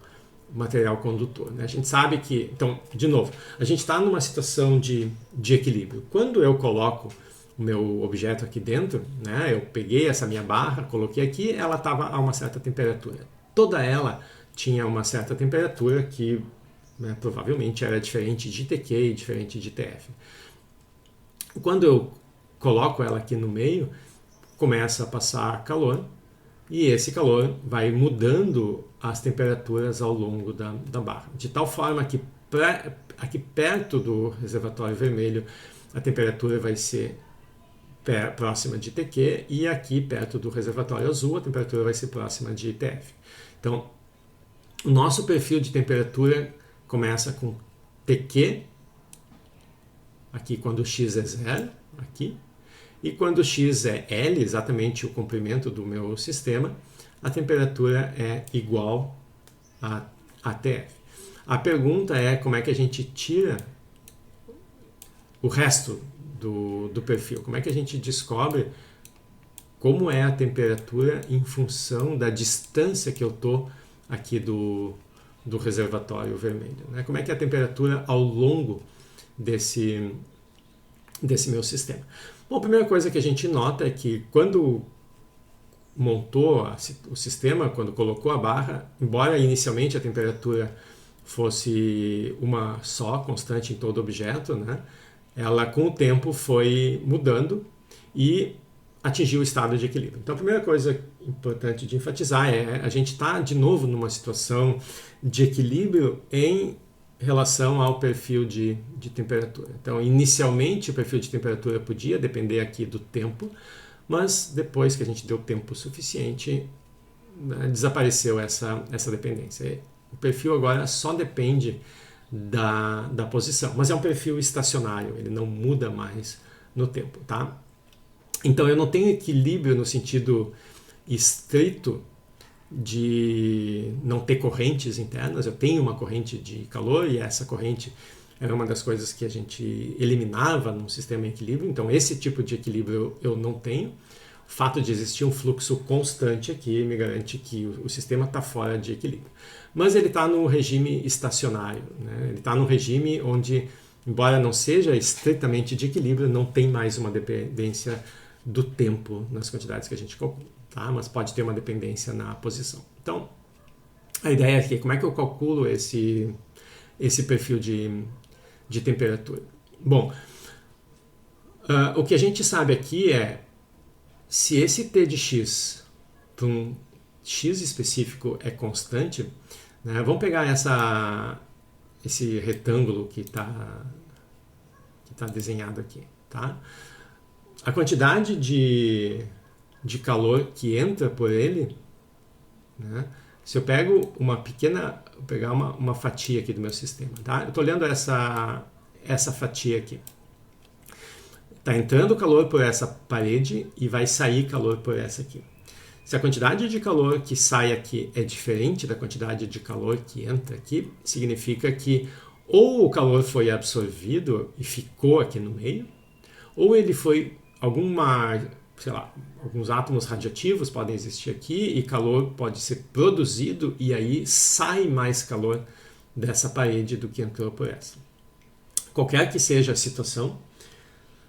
Speaker 1: condutor. Né? A gente sabe que, então, de novo, a gente está numa situação de equilíbrio. Quando eu coloco o meu objeto aqui dentro, né, eu peguei essa minha barra, coloquei aqui, ela estava a uma certa temperatura. Toda ela tinha uma certa temperatura que, né, provavelmente era diferente de TQ e diferente de TF. Quando eu coloco ela aqui no meio, começa a passar calor, e esse calor vai mudando as temperaturas ao longo da barra, de tal forma que aqui perto do reservatório vermelho a temperatura vai ser próxima de TQ, e aqui perto do reservatório azul a temperatura vai ser próxima de TF. Então, o nosso perfil de temperatura começa com TQ, aqui quando x é 0, aqui, e quando x é L, exatamente o comprimento do meu sistema, a temperatura é igual a TF. A pergunta é como é que a gente tira o resto do perfil, como é que a gente descobre como é a temperatura em função da distância que eu estou aqui do reservatório vermelho, né? Como é que é a temperatura ao longo desse meu sistema. Bom, a primeira coisa que a gente nota é que quando montou o sistema, quando colocou a barra, embora inicialmente a temperatura fosse uma só, constante em todo objeto, né, ela com o tempo foi mudando, e atingir o estado de equilíbrio. Então, a primeira coisa importante de enfatizar é a gente está, de novo, numa situação de equilíbrio em relação ao perfil de temperatura. Então, inicialmente, o perfil de temperatura podia depender aqui do tempo, mas depois que a gente deu tempo suficiente, né, desapareceu essa dependência. O perfil agora só depende da posição, mas é um perfil estacionário, ele não muda mais no tempo, tá? Então eu não tenho equilíbrio no sentido estrito de não ter correntes internas. Eu tenho uma corrente de calor e essa corrente era uma das coisas que a gente eliminava num sistema em equilíbrio. Então esse tipo de equilíbrio eu não tenho. O fato de existir um fluxo constante aqui me garante que o sistema está fora de equilíbrio. Mas ele está no regime estacionário, né? Ele está no regime onde, embora não seja estritamente de equilíbrio, não tem mais uma dependência do tempo nas quantidades que a gente calcula, tá? Mas pode ter uma dependência na posição. Então, a ideia aqui é como é que eu calculo esse perfil de temperatura. Bom, o que a gente sabe aqui é se esse T de X para um X específico é constante, né? Vamos pegar esse retângulo que está desenhado aqui, tá? A quantidade de calor que entra por ele, né? Se eu pego vou pegar uma fatia aqui do meu sistema, tá? Eu estou olhando essa fatia aqui. Está entrando calor por essa parede e vai sair calor por essa aqui. Se a quantidade de calor que sai aqui é diferente da quantidade de calor que entra aqui, significa que ou o calor foi absorvido e ficou aqui no meio, ou ele foi alguns átomos radioativos podem existir aqui e calor pode ser produzido e aí sai mais calor dessa parede do que entrou por essa. Qualquer que seja a situação,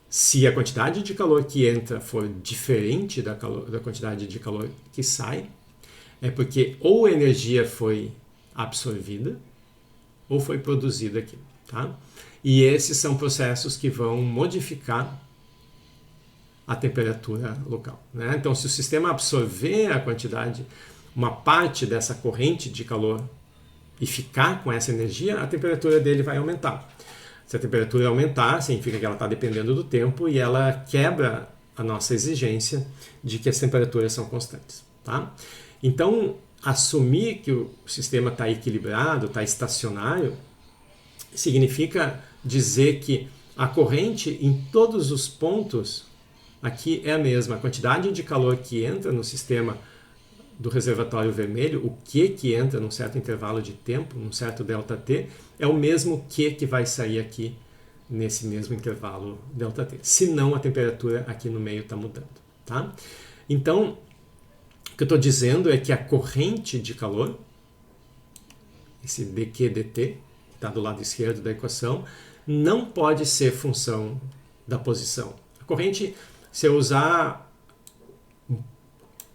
Speaker 1: se a quantidade de calor que entra for diferente da quantidade de calor que sai, é porque ou a energia foi absorvida ou foi produzida aqui, tá? E esses são processos que vão modificar a temperatura local, né? Então, se o sistema absorver uma parte dessa corrente de calor e ficar com essa energia, a temperatura dele vai aumentar. Se a temperatura aumentar, significa que ela está dependendo do tempo e ela quebra a nossa exigência de que as temperaturas são constantes, tá? Então, assumir que o sistema está equilibrado, está estacionário, significa dizer que a corrente em todos os pontos aqui é a mesma. A quantidade de calor que entra no sistema do reservatório vermelho, o que entra num certo intervalo de tempo, num certo ΔT, é o mesmo que vai sair aqui nesse mesmo intervalo ΔT. Senão a temperatura aqui no meio está mudando, tá? Então, o que eu estou dizendo é que a corrente de calor, esse dQ/dt, que está do lado esquerdo da equação, não pode ser função da posição. A corrente, se eu usar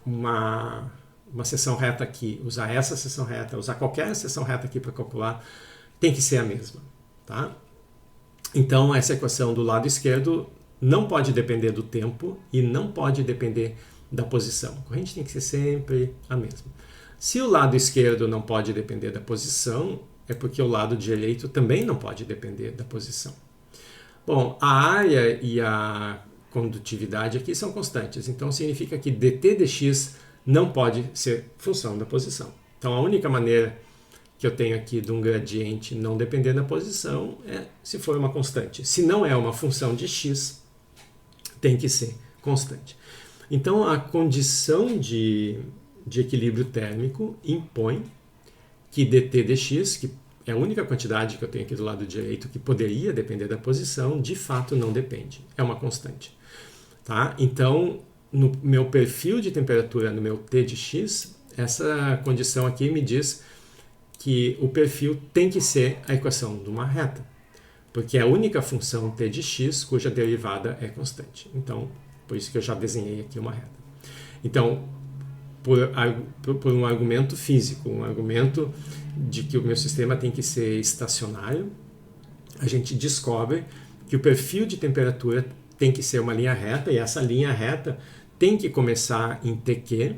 Speaker 1: uma seção reta aqui, usar essa seção reta, usar qualquer seção reta aqui para calcular, tem que ser a mesma, tá? Então, essa equação do lado esquerdo não pode depender do tempo e não pode depender da posição. A corrente tem que ser sempre a mesma. Se o lado esquerdo não pode depender da posição, é porque o lado direito também não pode depender da posição. Bom, a área e a condutividade aqui são constantes, então significa que dt dx não pode ser função da posição. Então a única maneira que eu tenho aqui de um gradiente não depender da posição é se for uma constante. Se não é uma função de x, tem que ser constante. Então a condição de equilíbrio térmico impõe que dt dx, que é a única quantidade que eu tenho aqui do lado direito que poderia depender da posição, de fato não depende. É uma constante. Tá? Então, no meu perfil de temperatura, no meu T de x, essa condição aqui me diz que o perfil tem que ser a equação de uma reta, porque é a única função T de x cuja derivada é constante. Então, por isso que eu já desenhei aqui uma reta. Então, por um argumento físico, um argumento de que o meu sistema tem que ser estacionário, a gente descobre que o perfil de temperatura tem que ser uma linha reta, e essa linha reta tem que começar em TQ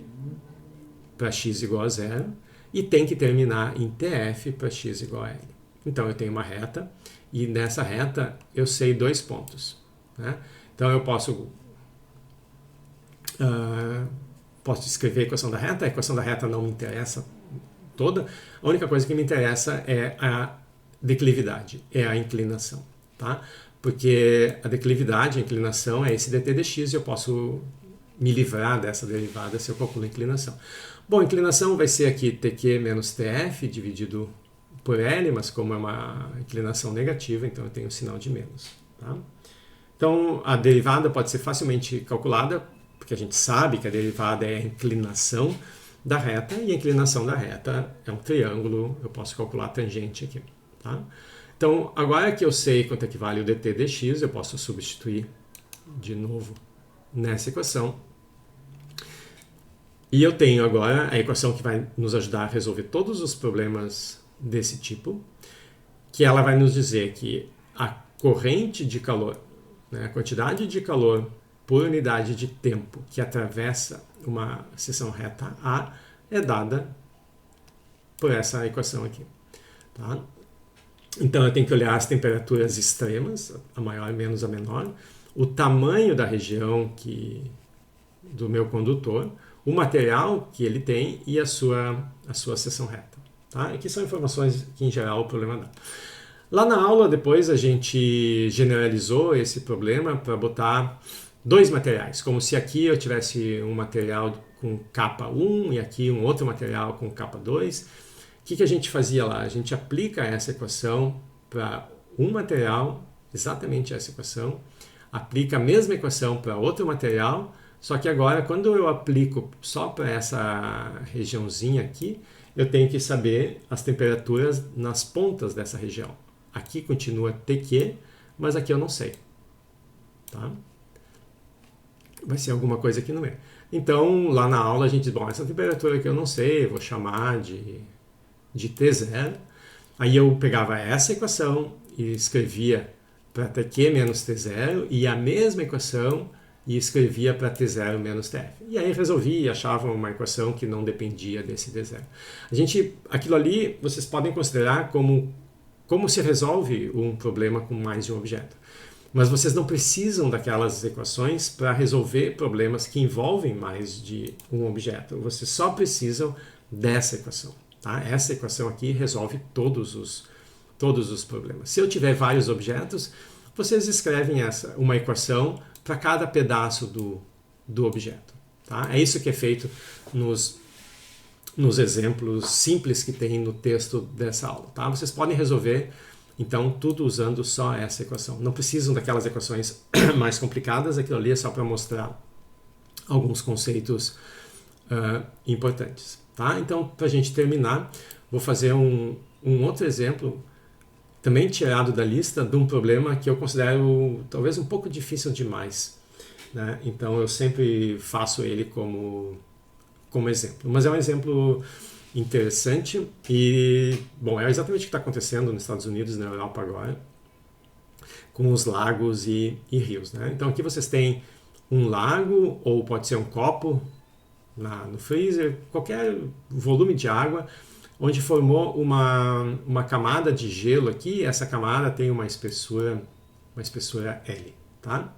Speaker 1: para x igual a 0 e tem que terminar em TF para x igual a L. Então eu tenho uma reta e nessa reta eu sei 2 pontos. Né? Então eu posso escrever a equação da reta. A equação da reta não me interessa toda. A única coisa que me interessa é a declividade, é a inclinação. Tá? Porque a declividade, a inclinação é esse dt dx e eu posso me livrar dessa derivada se eu calculo a inclinação. Bom, a inclinação vai ser aqui tq menos tf dividido por L, mas como é uma inclinação negativa, então eu tenho um sinal de menos. Tá? Então, a derivada pode ser facilmente calculada, porque a gente sabe que a derivada é a inclinação da reta, e a inclinação da reta é um triângulo, eu posso calcular a tangente aqui. Tá? Então, agora que eu sei quanto é que vale o dt dx, eu posso substituir de novo nessa equação. E eu tenho agora a equação que vai nos ajudar a resolver todos os problemas desse tipo, que ela vai nos dizer que a corrente de calor, né, a quantidade de calor por unidade de tempo que atravessa uma seção reta A é dada por essa equação aqui. Tá? Então eu tenho que olhar as temperaturas extremas, a maior menos a menor, o tamanho da região do meu condutor, o material que ele tem e a sua seção reta. Tá? Aqui são informações que, em geral, o problema dá. Lá na aula, depois, a gente generalizou esse problema para botar 2 materiais, como se aqui eu tivesse um material com capa 1 e aqui um outro material com capa 2. O que a gente fazia lá? A gente aplica essa equação para um material, exatamente essa equação, aplica a mesma equação para outro material, só que agora, quando eu aplico só para essa regiãozinha aqui, eu tenho que saber as temperaturas nas pontas dessa região. Aqui continua TQ, mas aqui eu não sei. Tá? Vai ser alguma coisa aqui no meio. Então, lá na aula a gente diz, bom, essa temperatura aqui eu não sei, eu vou chamar de T0. Aí eu pegava essa equação e escrevia para TQ menos T0 e a mesma equação e escrevia para T0 menos TF. E aí resolvi e achava uma equação que não dependia desse T0. Aquilo ali vocês podem considerar como se resolve um problema com mais de um objeto. Mas vocês não precisam daquelas equações para resolver problemas que envolvem mais de um objeto. Vocês só precisam dessa equação. Tá? Essa equação aqui resolve todos os problemas. Se eu tiver vários objetos, vocês escrevem uma equação para cada pedaço do objeto. Tá? É isso que é feito nos exemplos simples que tem no texto dessa aula. Tá? Vocês podem resolver, então, tudo usando só essa equação. Não precisam daquelas equações mais complicadas, aquilo ali é só para mostrar alguns conceitos importantes. Tá? Então, para a gente terminar, vou fazer um outro exemplo, também tirado da lista, de um problema que eu considero talvez um pouco difícil demais. Né? Então, eu sempre faço ele como exemplo. Mas é um exemplo interessante e, bom, é exatamente o que está acontecendo nos Estados Unidos e na Europa agora, com os lagos e rios. Né? Então, aqui vocês têm um lago, ou pode ser um copo no freezer, qualquer volume de água, onde formou uma camada de gelo aqui, e essa camada tem uma espessura L. Tá?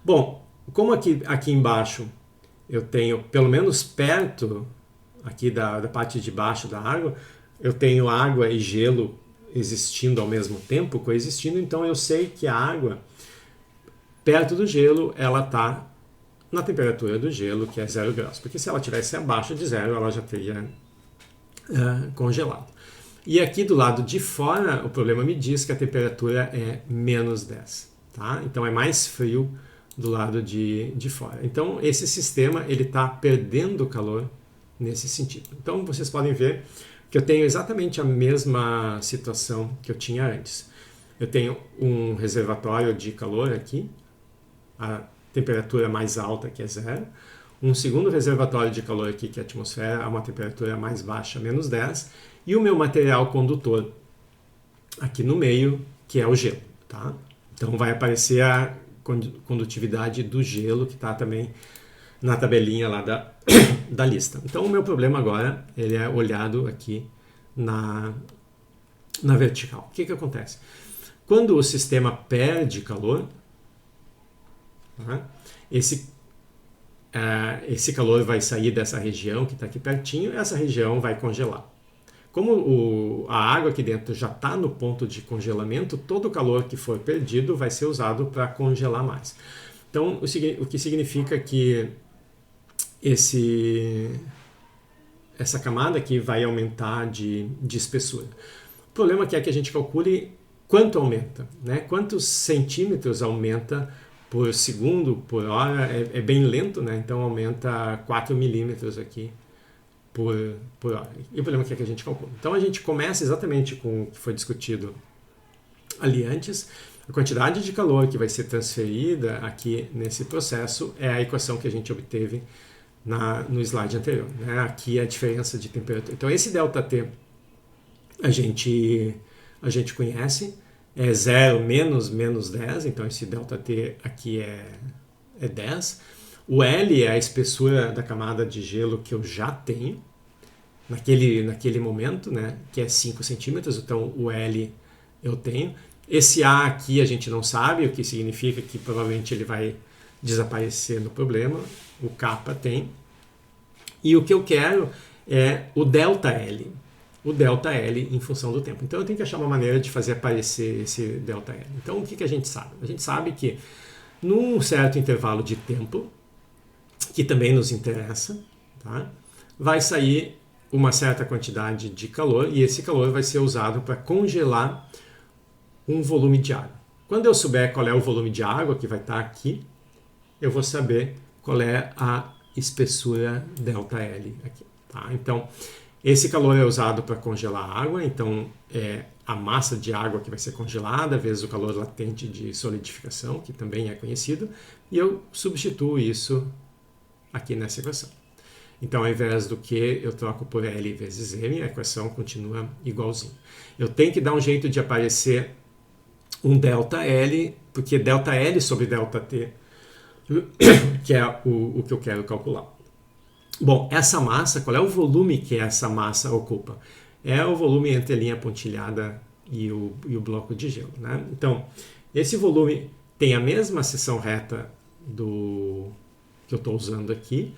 Speaker 1: Bom, como aqui embaixo eu tenho, pelo menos perto aqui da parte de baixo da água, eu tenho água e gelo existindo ao mesmo tempo, coexistindo, então eu sei que a água, perto do gelo, ela está na temperatura do gelo, que é 0 graus. Porque se ela estivesse abaixo de 0, ela já teria congelado. E aqui do lado de fora, o problema me diz que a temperatura é menos 10. Tá? Então é mais frio do lado de fora. Então esse sistema está perdendo calor nesse sentido. Então vocês podem ver que eu tenho exatamente a mesma situação que eu tinha antes. Eu tenho um reservatório de calor aqui, a temperatura mais alta, que é 0. Um segundo reservatório de calor aqui, que é a atmosfera, a uma temperatura mais baixa, menos 10. E o meu material condutor aqui no meio, que é o gelo. Tá? Então vai aparecer a condutividade do gelo, que está também na tabelinha lá da lista. Então o meu problema agora ele é olhado aqui na vertical. O que acontece? Quando o sistema perde calor, esse calor vai sair dessa região que está aqui pertinho, e essa região vai congelar. Como a água aqui dentro já está no ponto de congelamento, todo o calor que for perdido vai ser usado para congelar mais. Então, o que significa que essa camada aqui vai aumentar de espessura. O problema aqui é que a gente calcule quanto aumenta, né? Quantos centímetros aumenta por segundo, por hora, é bem lento, né? Então aumenta 4 milímetros aqui por hora. E o problema aqui é que a gente calcula. Então a gente começa exatamente com o que foi discutido ali antes. A quantidade de calor que vai ser transferida aqui nesse processo é a equação que a gente obteve no slide anterior, né? Aqui é a diferença de temperatura. Então esse ΔT a gente conhece, é 0 menos 10, então esse ΔT aqui é 10. O L é a espessura da camada de gelo que eu já tenho naquele momento, né, que é 5 centímetros, então o L eu tenho. Esse A aqui a gente não sabe, o que significa que provavelmente ele vai desaparecer no problema. O kappa tem. E o que eu quero é o ΔL. O ΔL em função do tempo. Então eu tenho que achar uma maneira de fazer aparecer esse ΔL. Então o que a gente sabe? A gente sabe que num certo intervalo de tempo, que também nos interessa, tá? Vai sair uma certa quantidade de calor e esse calor vai ser usado para congelar um volume de água. Quando eu souber qual é o volume de água que vai estar aqui, eu vou saber qual é a espessura ΔL aqui. Tá? Então, esse calor é usado para congelar a água, então é a massa de água que vai ser congelada, vezes o calor latente de solidificação, que também é conhecido, e eu substituo isso aqui nessa equação. Então, ao invés do Q, eu troco por L vezes M, a equação continua igualzinho. Eu tenho que dar um jeito de aparecer um ΔL, porque ΔL sobre ΔT, que é o que eu quero calcular. Bom, essa massa, qual é o volume que essa massa ocupa? É o volume entre a linha pontilhada e o bloco de gelo, né? Então, esse volume tem a mesma seção reta do que eu estou usando aqui,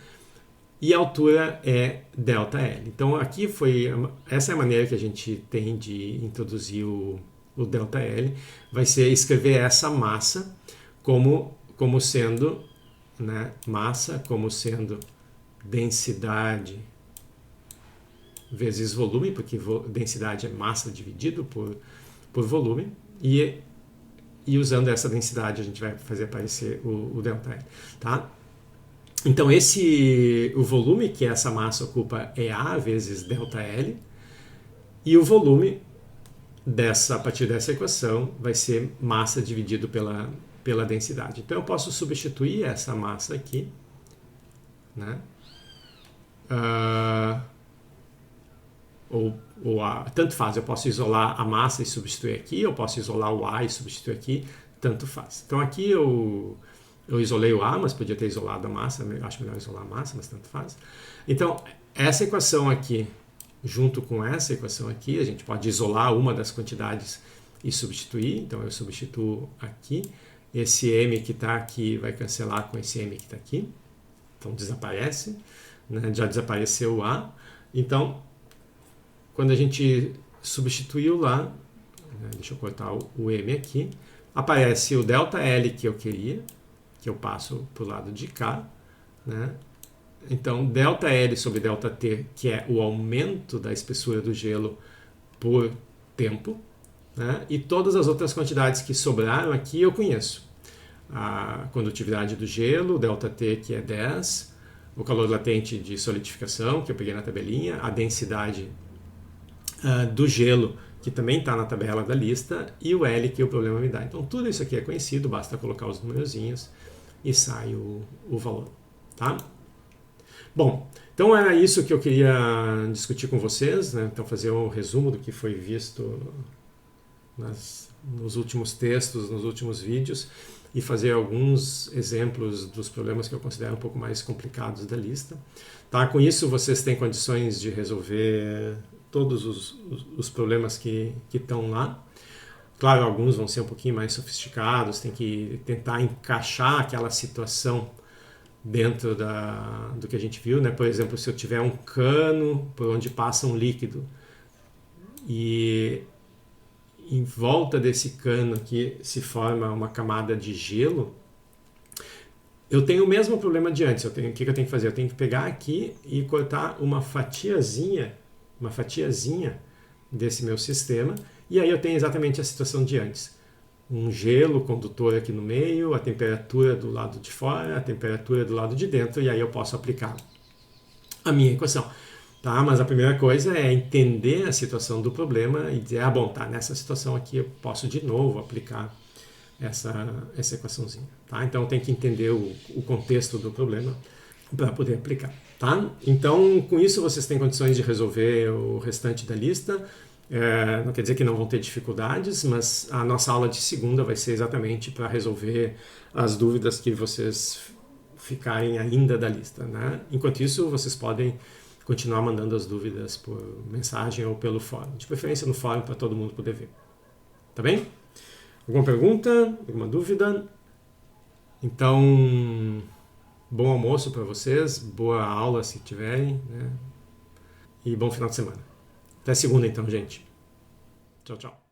Speaker 1: e a altura é ΔL. Então aqui essa é a maneira que a gente tem de introduzir o ΔL, vai ser escrever essa massa como sendo, né, massa como sendo densidade vezes volume, porque densidade é massa dividido por volume, e usando essa densidade a gente vai fazer aparecer o ΔL, tá? Então o volume que essa massa ocupa é A vezes ΔL, e o volume a partir dessa equação vai ser massa dividido pela densidade. Então eu posso substituir essa massa aqui, né? Tanto faz, eu posso isolar a massa e substituir aqui, eu posso isolar o A e substituir aqui, tanto faz. Então aqui eu isolei o A, mas podia ter isolado a massa, eu acho melhor isolar a massa, mas tanto faz. Então, essa equação aqui, junto com essa equação aqui, a gente pode isolar uma das quantidades e substituir. Então, eu substituo aqui. Esse M que está aqui vai cancelar com esse M que está aqui. Então, desaparece, né? Já desapareceu o A. Então, quando a gente substituiu lá, né? Deixa eu cortar o M aqui, aparece o ΔL que eu queria, que eu passo para o lado de cá, né? Então, ΔL sobre ΔT, que é o aumento da espessura do gelo por tempo, né? E todas as outras quantidades que sobraram aqui eu conheço. A condutividade do gelo, ΔT, que é 10, o calor latente de solidificação, que eu peguei na tabelinha, a densidade do gelo, que também está na tabela da lista, e o L, que é o problema me dá. Então, tudo isso aqui é conhecido, basta colocar os numerozinhos e sai o valor, tá? Bom, então era isso que eu queria discutir com vocês, né? Então fazer um resumo do que foi visto
Speaker 2: nos últimos textos, nos últimos vídeos, e fazer alguns exemplos dos problemas que eu considero um pouco mais complicados da lista. Tá? Com isso, vocês têm condições de resolver todos os problemas que estão lá. Claro, alguns vão ser um pouquinho mais sofisticados, tem que tentar encaixar aquela situação dentro do que a gente viu, né? Por exemplo, se eu tiver um cano por onde passa um líquido e em volta desse cano aqui se forma uma camada de gelo, eu tenho o mesmo problema de antes. O que eu tenho que fazer? Eu tenho que pegar aqui e cortar uma fatiazinha desse meu sistema, e aí eu tenho exatamente a situação de antes. Um gelo condutor aqui no meio, a temperatura do lado de fora, a temperatura do lado de dentro, e aí eu posso aplicar a minha equação. Tá? Mas a primeira coisa é entender a situação do problema e dizer, bom, tá, nessa situação aqui eu posso de novo aplicar essa equaçãozinha. Tá? Então tem que entender o contexto do problema para poder aplicar. Tá? Então, com isso vocês têm condições de resolver o restante da lista. Não quer dizer que não vão ter dificuldades, mas a nossa aula de segunda vai ser exatamente para resolver as dúvidas que vocês ficarem ainda da lista. Né? Enquanto isso, vocês podem continuar mandando as dúvidas por mensagem ou pelo fórum. De preferência no fórum para todo mundo poder ver. Tá bem? Alguma pergunta? Alguma dúvida? Então, bom almoço para vocês, boa aula se tiverem, né? E bom final de semana. Até segunda então, gente. Tchau, tchau.